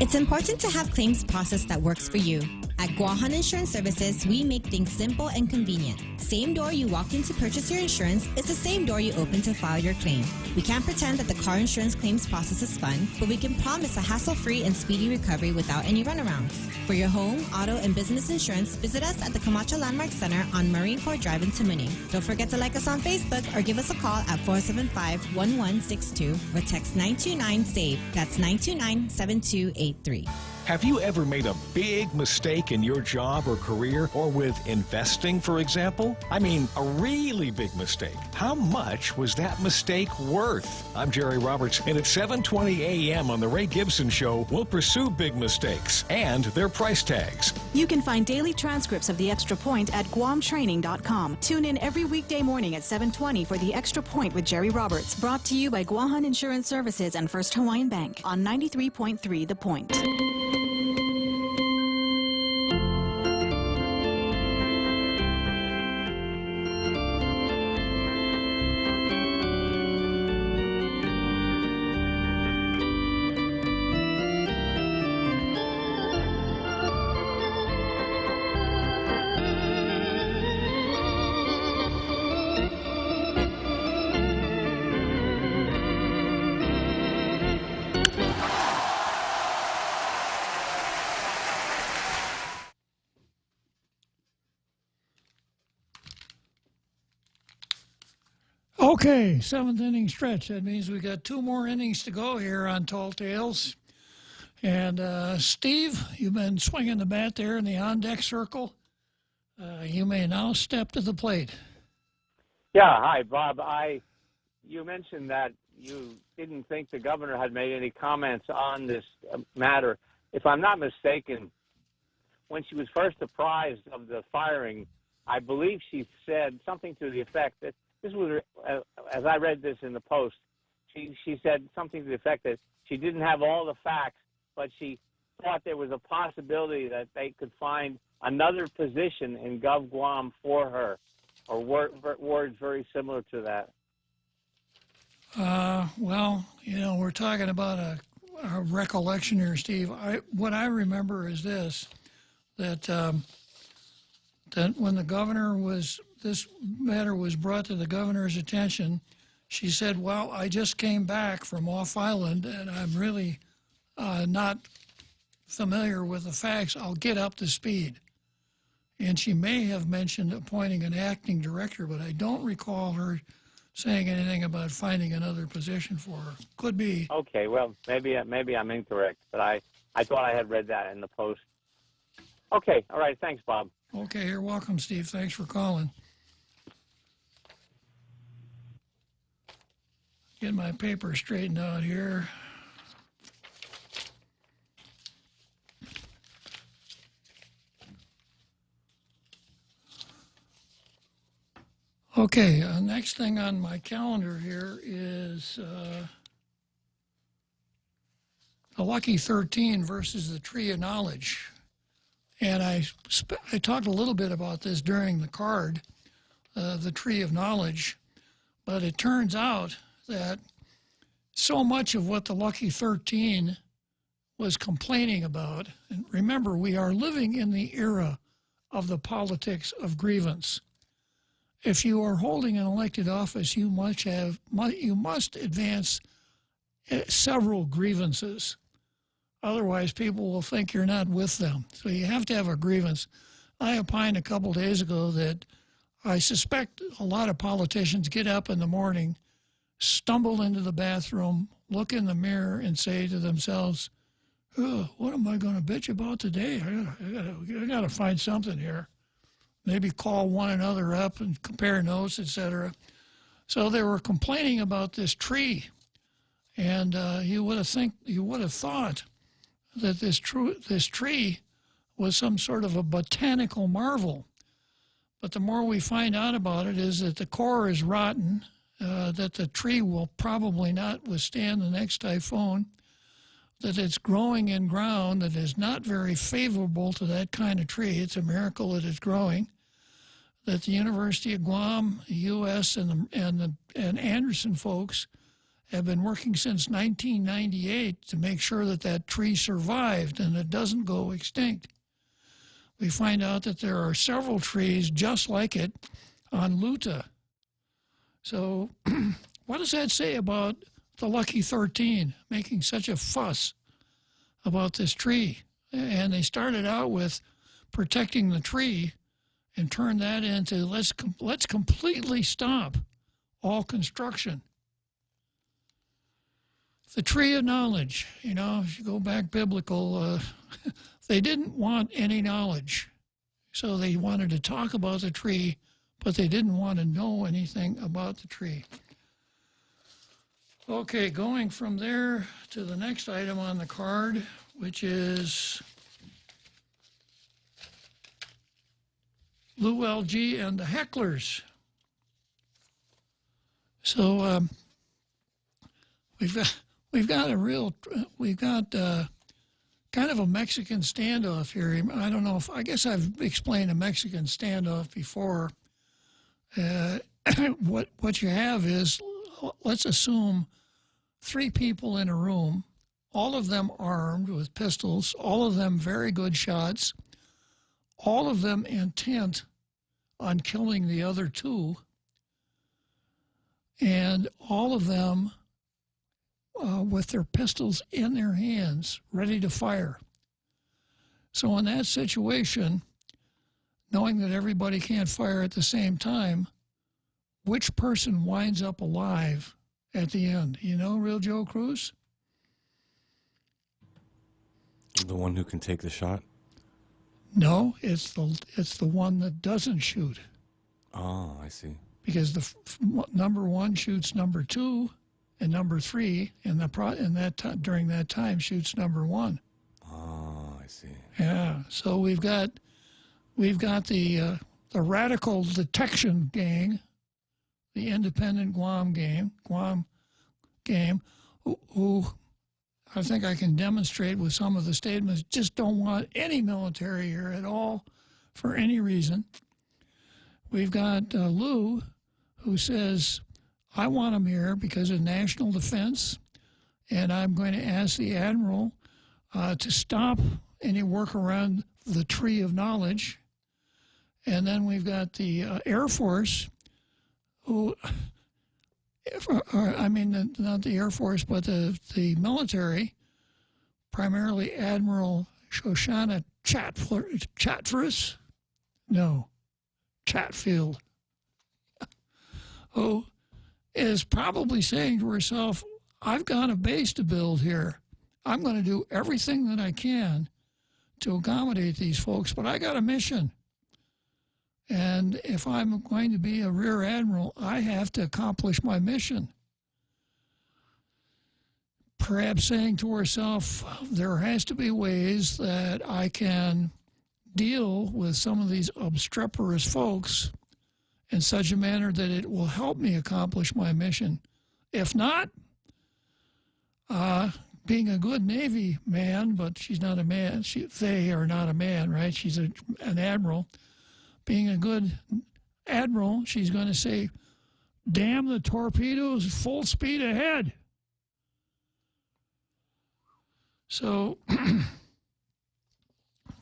It's important to have claims process that works for you. At Guahan Insurance Services, we make things simple and convenient. Same door you walk in to purchase your insurance is the same door you open to file your claim. We can't pretend that the car insurance claims process is fun, but we can promise a hassle-free and speedy recovery without any runarounds. For your home, auto, and business insurance, visit us at the Camacho Landmark Center on Marine Corps Drive in Tamuning. Don't forget to like us on Facebook or give us a call at 475-1162 or text 929-SAVE. That's 929-7283. Have you ever made a big mistake in your job or career, or with investing, for example? I mean, a really big mistake. How much was that mistake worth? I'm Jerry Roberts, and at 7:20 a.m. on The Ray Gibson Show, we'll pursue big mistakes and their price tags. You can find daily transcripts of The Extra Point at GuamTraining.com. Tune in every weekday morning at 7:20 for The Extra Point with Jerry Roberts, brought to you by Guahan Insurance Services and First Hawaiian Bank on 93.3 The Point. Okay, seventh inning stretch. That means we got two more innings to go here on Tall Tales. And Steve, you've been swinging the bat there in the on-deck circle. You may now step to the plate. Yeah, hi, Bob. You mentioned that you didn't think the governor had made any comments on this matter. If I'm not mistaken, when she was first apprised of the firing, I believe she said something to the effect that this was, as I read this in the Post, she said something to the effect that she didn't have all the facts, but she thought there was a possibility that they could find another position in Gov Guam for her, or words very similar to that. Well, we're talking about a recollection here, Steve. What I remember is this, that when the governor this matter was brought to the governor's attention, she said, well, I just came back from off island and I'm really not familiar with the facts. I'll get up to speed. And she may have mentioned appointing an acting director, but I don't recall her saying anything about finding another position for her. Could be. Okay, well, maybe I'm incorrect, but I thought I had read that in the Post. Okay, all right, thanks, Bob. Okay, you're welcome, Steve. Thanks for calling. Get my paper straightened out here. Okay, next thing on my calendar here is the Lucky 13 versus the Tree of Knowledge. And I talked a little bit about this during the card, the Tree of Knowledge, but it turns out that so much of what the Lucky 13 was complaining about, and remember, we are living in the era of the politics of grievance. If you are holding an elected office, you must advance several grievances. Otherwise, people will think you're not with them. So you have to have a grievance. I opined a couple days ago that I suspect a lot of politicians get up in the morning, stumble into the bathroom, look in the mirror, and say to themselves, oh, what am I going to bitch about today? I got to find something here. Maybe call one another up and compare notes, etc. So they were complaining about this tree, and you would have thought that this tree was some sort of a botanical marvel. But the more we find out about it is that the core is rotten, that the tree will probably not withstand the next typhoon, that it's growing in ground that is not very favorable to that kind of tree. It's a miracle that it's growing. That the University of Guam, the U.S., and Anderson folks have been working since 1998 to make sure that that tree survived and it doesn't go extinct. We find out that there are several trees just like it on Luta. So what does that say about the Lucky 13 making such a fuss about this tree? And they started out with protecting the tree and turned that into let's completely stop all construction. The Tree of Knowledge, if you go back biblical, they didn't want any knowledge. So they wanted to talk about the tree, but they didn't want to know anything about the tree. Okay, going from there to the next item on the card, which is Lou LG and the Hecklers. So we've got kind of a Mexican standoff here. I don't know I guess I've explained a Mexican standoff before. What you have is, let's assume 3 people in a room, all of them armed with pistols, all of them very good shots, all of them intent on killing the other 2, and all of them with their pistols in their hands, ready to fire. So in that situation, knowing that everybody can't fire at the same time, which person winds up alive at the end? Real Joe Cruz? The one who can take the shot? No, it's the one that doesn't shoot. Oh, I see. Because the number 1 shoots number 2, and number 3 during that time shoots number 1. Oh, I see. Yeah. So we've got the radical detection gang, the independent Guam game, who I think I can demonstrate with some of the statements, just don't want any military here at all for any reason. We've got Lou, who says, I want them here because of national defense, and I'm going to ask the Admiral to stop any work around the Tree of Knowledge. And then we've got the Air Force, who, not the Air Force, but the military, primarily Admiral Shoshana Chatfield, who is probably saying to herself, I've got a base to build here. I'm going to do everything that I can to accommodate these folks, but I got a mission. And if I'm going to be a rear admiral, I have to accomplish my mission. Perhaps saying to herself, there has to be ways that I can deal with some of these obstreperous folks in such a manner that it will help me accomplish my mission. If not, being a good Navy man, but she's not a man, they are not a man, right? She's an admiral. Being a good admiral, she's going to say, damn the torpedoes, full speed ahead. So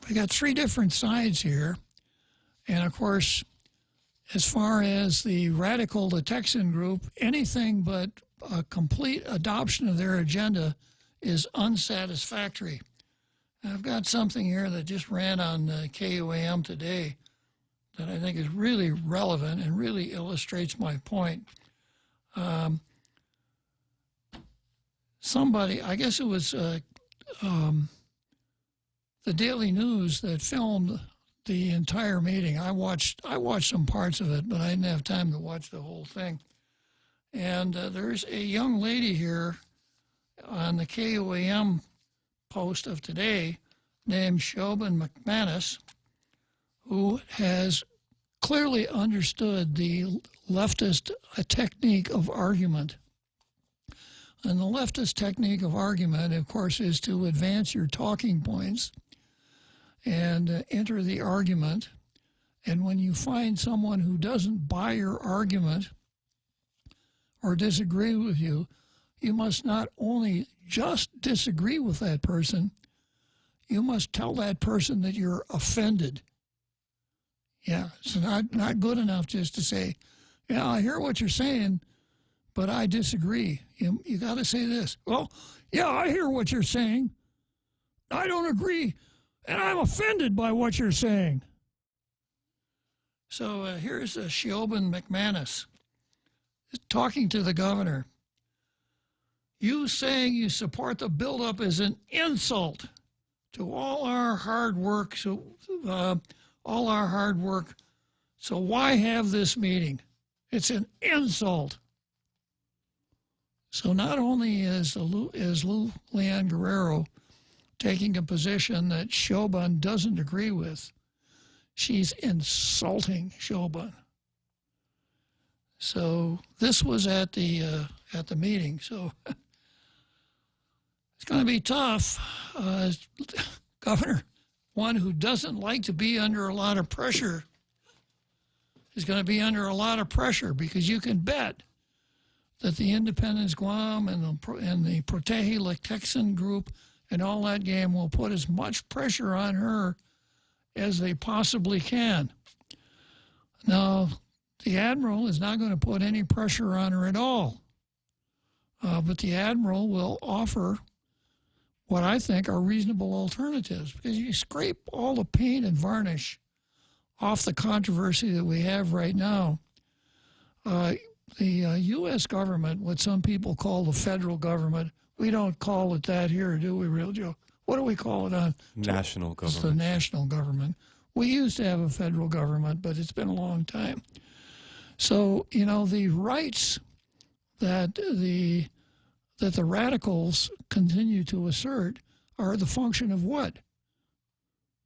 we got three different sides here. And of course, as far as the radical, the Texan group, anything but a complete adoption of their agenda is unsatisfactory. I've got something here that just ran on KUAM today that I think is really relevant and really illustrates my point. Somebody, I guess it was the Daily News that filmed the entire meeting. I watched some parts of it, but I didn't have time to watch the whole thing. And there's a young lady here on the KUAM post of today named Siobhan McManus, who has clearly understood the leftist technique of argument. And the leftist technique of argument, of course, is to advance your talking points and enter the argument. And when you find someone who doesn't buy your argument or disagree with you, you must not only just disagree with that person, you must tell that person that you're offended. Yeah, it's not good enough just to say, yeah, I hear what you're saying, but I disagree. You got to say this. Well, yeah, I hear what you're saying. I don't agree, and I'm offended by what you're saying. So here's Siobhan McManus talking to the governor. You saying you support the buildup is an insult to all our hard work. So why have this meeting? It's an insult. So not only is Lou Leanne Guerrero taking a position that Siobhan doesn't agree with, she's insulting Siobhan. So this was at the meeting. So it's going to be tough. Governor, one who doesn't like to be under a lot of pressure, is going to be under a lot of pressure, because you can bet that the Independence Guam and the Protehe Texan group and all that game will put as much pressure on her as they possibly can. Now, the Admiral is not going to put any pressure on her at all. But the Admiral will offer what I think are reasonable alternatives, because you scrape all the paint and varnish off the controversy that we have right now. The U.S. government, what some people call the federal government, we don't call it that here, do we, Real Joe? What do we call it on? National government. It's the national government. We used to have a federal government, but it's been a long time. So, the rights that the radicals continue to assert are the function of what?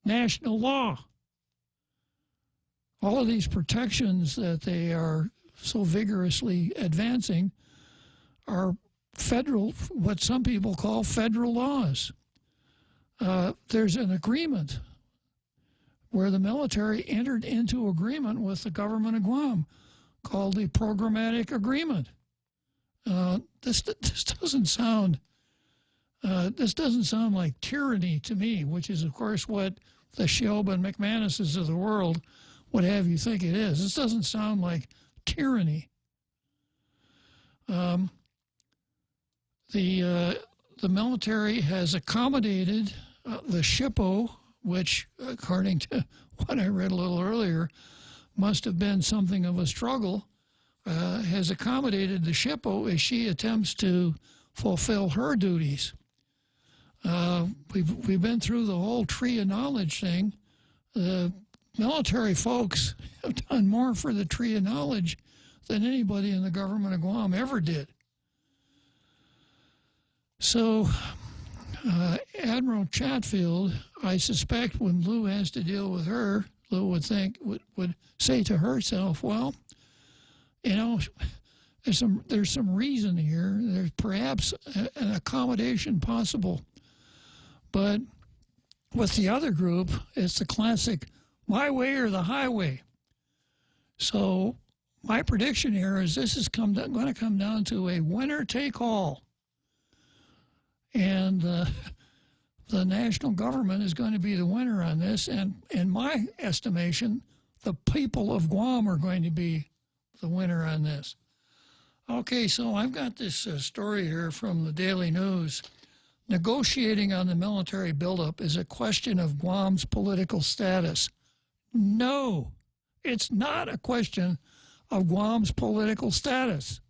National law. All of these protections that they are so vigorously advancing are federal, what some people call federal laws. There's an agreement where the military entered into agreement with the government of Guam called the Programmatic Agreement. This doesn't sound like tyranny to me, which is, of course, what the Siobhan McManuses of the world would have you think it is. This doesn't sound like tyranny. The military has accommodated the SHPO, which, according to what I read a little earlier, must have been something of a struggle, has accommodated the SHPO as she attempts to fulfill her duties. We've been through the whole tree of knowledge thing. The military folks have done more for the tree of knowledge than anybody in the government of Guam ever did. So Admiral Chatfield, I suspect when Lou has to deal with her, Lou would say to herself, well, there's some reason here. There's perhaps an accommodation possible. But with the other group, it's the classic my way or the highway. So my prediction here is this is going to come down to a winner take all. And the national government is going to be the winner on this. And in my estimation, the people of Guam are going to be the winner on this. Okay, so I've got this story here from the Daily News. Negotiating on the military buildup is a question of Guam's political status. No, it's not a question of Guam's political status.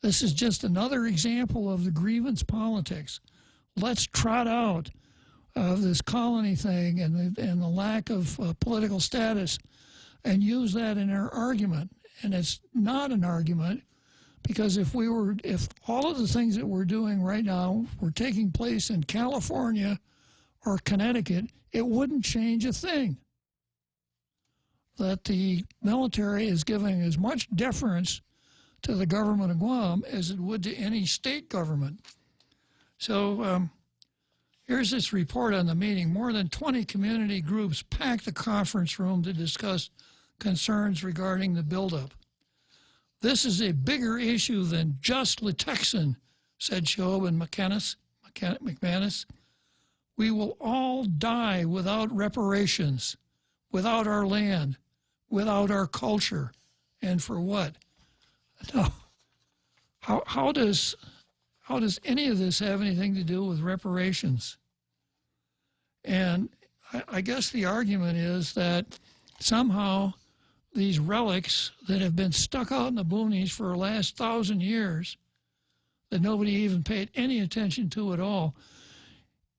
This is just another example of the grievance politics. Let's trot out this colony thing and the lack of political status and use that in our argument. And it's not an argument, because if all of the things that we're doing right now were taking place in California or Connecticut, it wouldn't change a thing. That the military is giving as much deference to the government of Guam as it would to any state government. So here's this report on the meeting. More than 20 community groups packed the conference room to discuss concerns regarding the buildup. This is a bigger issue than just Litexan, said Shob and McManus. We will all die without reparations, without our land, without our culture. And for what? No. How does any of this have anything to do with reparations? And I guess the argument is that somehow these relics that have been stuck out in the boonies for the last 1,000 years, that nobody even paid any attention to at all,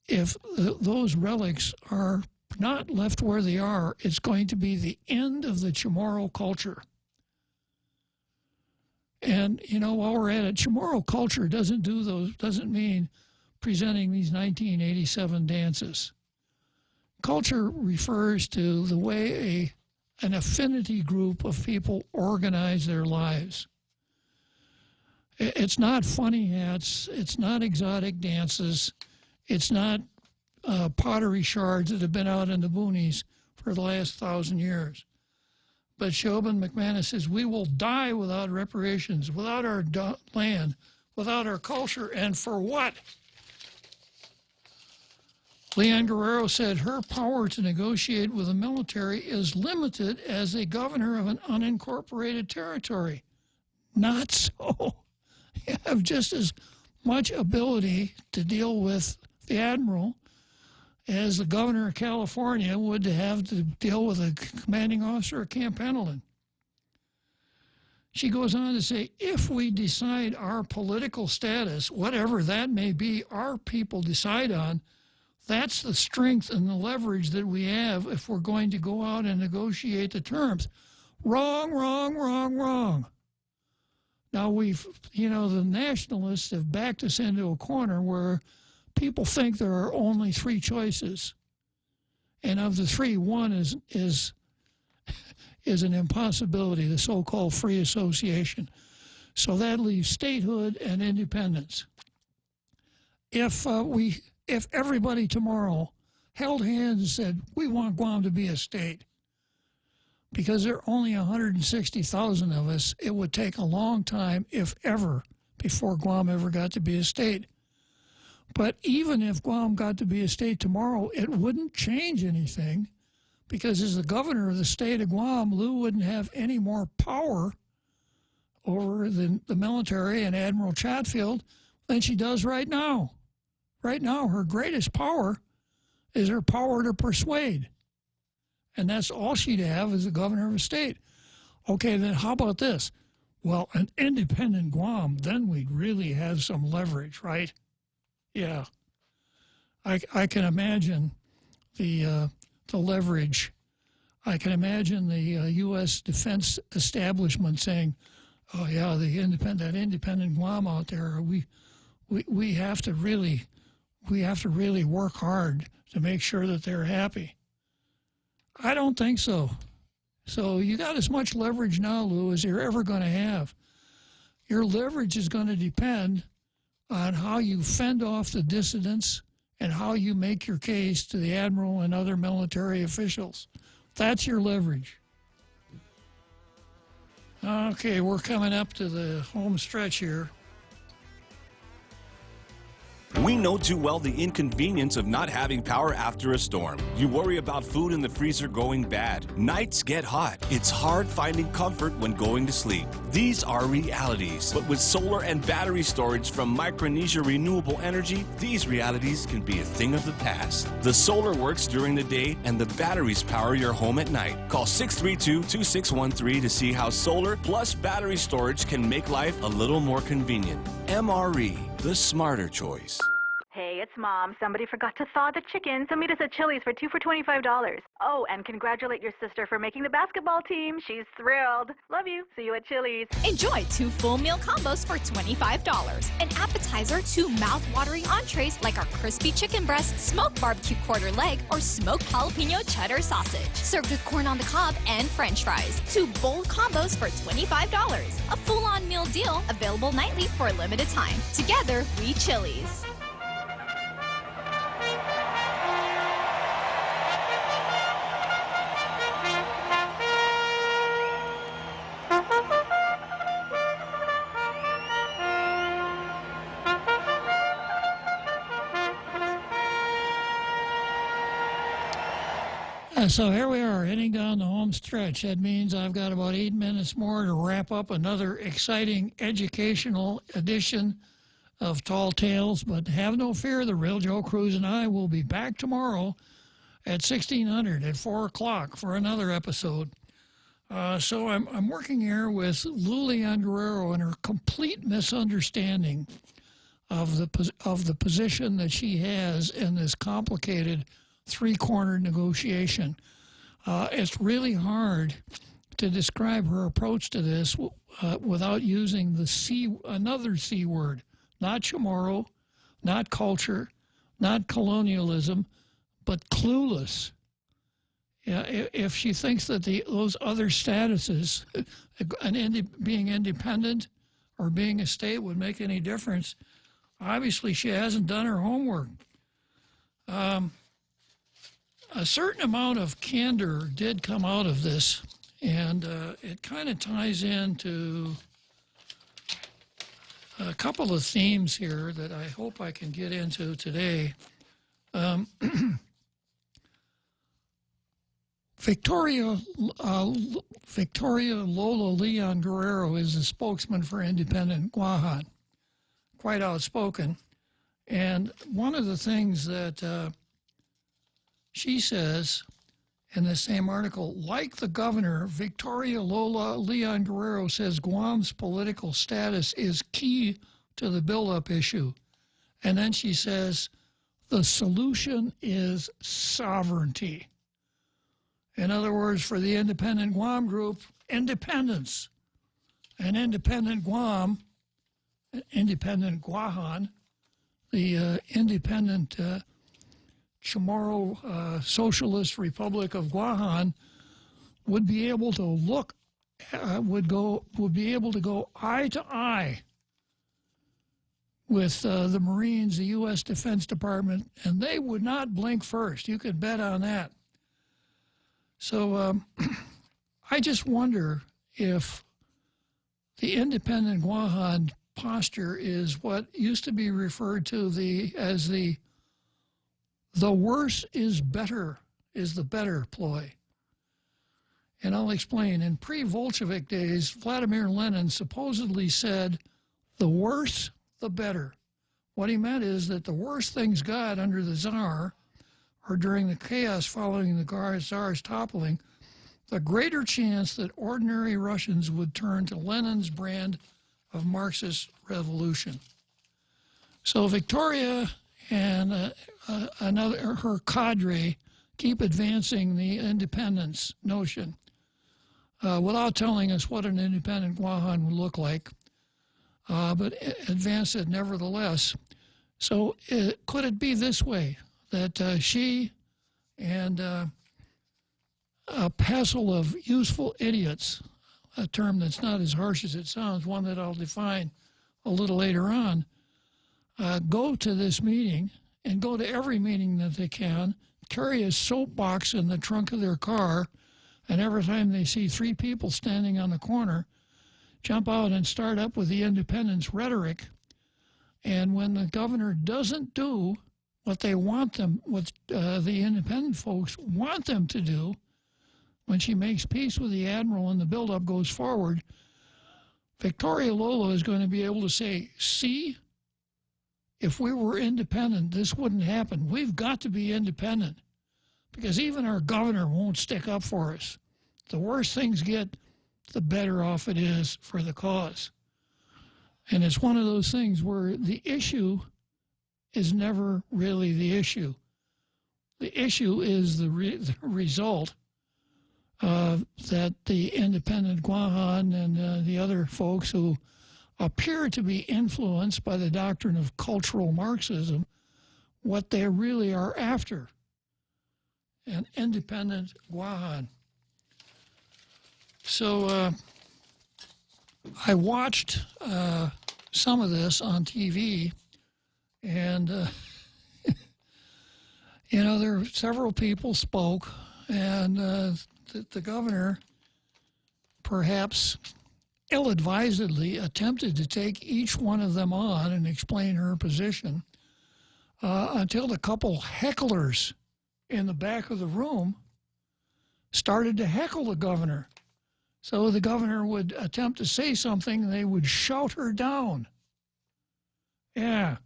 if those relics are not left where they are, it's going to be the end of the Chamorro culture. And, while we're at it, Chamorro culture doesn't mean presenting these 1987 dances. Culture refers to the way an affinity group of people organize their lives. It's not funny hats. It's not exotic dances. It's not pottery shards that have been out in the boonies for the last 1,000 years. But Shob and McManus says, we will die without reparations, without our land, without our culture, and for what? Leanne Guerrero said her power to negotiate with the military is limited as a governor of an unincorporated territory. Not so. You have just as much ability to deal with the admiral as the governor of California would to have to deal with a commanding officer of Camp Pendleton. She goes on to say, if we decide our political status, whatever that may be, our people decide on, that's the strength and the leverage that we have if we're going to go out and negotiate the terms. Wrong, wrong, wrong, wrong. Now the nationalists have backed us into a corner where people think there are only three choices. And of the three, one is an impossibility, the so-called free association. So that leaves statehood and independence. If everybody tomorrow held hands and said, we want Guam to be a state, because there are only 160,000 of us, it would take a long time, if ever, before Guam ever got to be a state. But even if Guam got to be a state tomorrow, it wouldn't change anything, because as the governor of the state of Guam, Lou wouldn't have any more power over the military and Admiral Chatfield than she does right now. Right now, her greatest power is her power to persuade. And that's all she'd have as the governor of a state. Okay, then how about this? Well, an independent Guam, then we'd really have some leverage, right? Yeah. I can imagine the leverage. I can imagine the U.S. defense establishment saying, oh, yeah, that independent Guam out there, we have to really work hard to make sure that they're happy. I don't think so. So you got as much leverage now, Lou, as you're ever going to have. Your leverage is going to depend on how you fend off the dissidents and how you make your case to the admiral and other military officials. That's your leverage. Okay, we're coming up to the home stretch here. We know too well the inconvenience of not having power after a storm. You worry about food in the freezer going bad. Nights get hot. It's hard finding comfort when going to sleep. These are realities. But with solar and battery storage from Micronesia Renewable Energy, these realities can be a thing of the past. The solar works during the day and the batteries power your home at night. Call 632-2613 to see how solar plus battery storage can make life a little more convenient. MRE, the smarter choice. Hey, it's Mom. Somebody forgot to thaw the chicken, so meet us at Chili's for 2 for $25. Oh, and congratulate your sister for making the basketball team. She's thrilled. Love you. See you at Chili's. Enjoy 2 full meal combos for $25. An appetizer, 2 mouth-watering entrees like our crispy chicken breast, smoked barbecue quarter leg, or smoked jalapeno cheddar sausage. Served with corn on the cob and french fries. 2 bold combos for $25. A full-on meal deal available nightly for a limited time. Together, we Chili's. So here we are, heading down the home stretch. That means I've got about 8 minutes more to wrap up another exciting educational edition of Tall Tales. But have no fear, the real Joe Cruz and I will be back tomorrow at 1600 at 4 o'clock for another episode. So I'm working here with Lulian Guerrero and her complete misunderstanding of the position that she has in this complicated three-cornered negotiation. It's really hard to describe her approach to this without using another C word, not Chamorro, not culture, not colonialism, but clueless. If she thinks that those other statuses, being independent or being a state, would make any difference, obviously she hasn't done her homework. A certain amount of candor did come out of this, and it kind of ties into a couple of themes here that I hope I can get into today. Victoria Lola Leon Guerrero is the spokesman for Independent Guahan, quite outspoken. And one of the things that she says in the same article, like the governor, Victoria Lola Leon Guerrero says Guam's political status is key to the buildup issue. And then she says, the solution is sovereignty. In other words, for the Independent Guam group, independence. And Independent Guam, Independent Guahan, the independent Chamorro Socialist Republic of Guahan would be able to would be able to go eye to eye with the Marines, the U.S. Defense Department, and they would not blink first. You could bet on that. So I just wonder if the Independent Guahan posture is what used to be referred to as the worse is better, is the better ploy. And I'll explain. In pre-Bolshevik days, Vladimir Lenin supposedly said, the worse, the better. What he meant is that the worse things got under the Tsar, or during the chaos following the Tsar's toppling, the greater chance that ordinary Russians would turn to Lenin's brand of Marxist revolution. So Victoria and her cadre keep advancing the independence notion without telling us what an independent Guahan would look like, but advance it nevertheless. So could it be this way, that she and a passel of useful idiots, a term that's not as harsh as it sounds, one that I'll define a little later on, go to this meeting and go to every meeting that they can, carry a soapbox in the trunk of their car, and every time they see three people standing on the corner, jump out and start up with the independence rhetoric. And when the governor doesn't do what they want them, what the independent folks want them to do, when she makes peace with the admiral and the buildup goes forward, Victoria Lola is going to be able to say, see, if we were independent, this wouldn't happen. We've got to be independent because even our governor won't stick up for us. The worse things get, the better off it is for the cause. And it's one of those things where the issue is never really the issue. The issue is the result that the independent Guahan and the other folks who appear to be influenced by the doctrine of cultural Marxism, what they really are after, an independent Guahan. So I watched some of this on TV, and you know, there were several people spoke, and the governor perhaps ill-advisedly attempted to take each one of them on and explain her position until the couple hecklers in the back of the room started to heckle the governor. So the governor would attempt to say something, and they would shout her down. Yeah.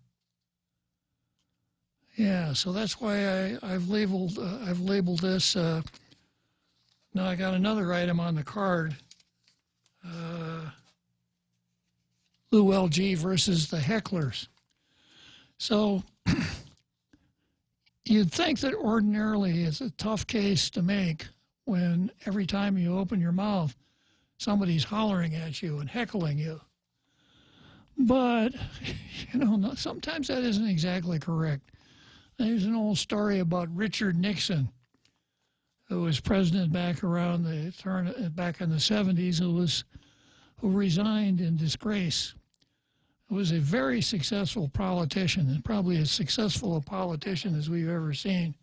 Yeah, so that's why I've labeled this. Now I got another item on the card. Lou LG versus the hecklers. So you'd think that ordinarily it's a tough case to make when every time you open your mouth, somebody's hollering at you and heckling you. But, you know, sometimes that isn't exactly correct. There's an old story about Richard Nixon, who was president back around back in the 70s, who resigned in disgrace. He was a very successful politician, and probably as successful a politician as we've ever seen.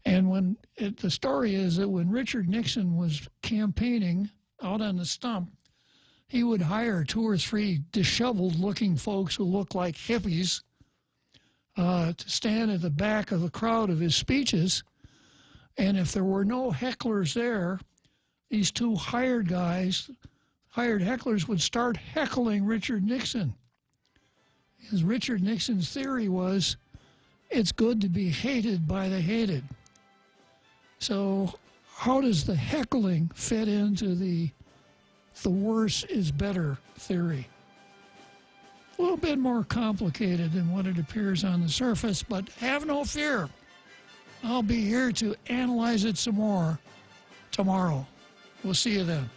And the story is that when Richard Nixon was campaigning out on the stump, he would hire 2 or 3 disheveled-looking folks who looked like hippies to stand at the back of the crowd of his speeches. And if there were no hecklers there, these 2 hired hecklers would start heckling Richard Nixon. Because Richard Nixon's theory was, it's good to be hated by the hated. So how does the heckling fit into the worse is better theory? A little bit more complicated than what it appears on the surface, but have no fear. I'll be here to analyze it some more tomorrow. We'll see you then.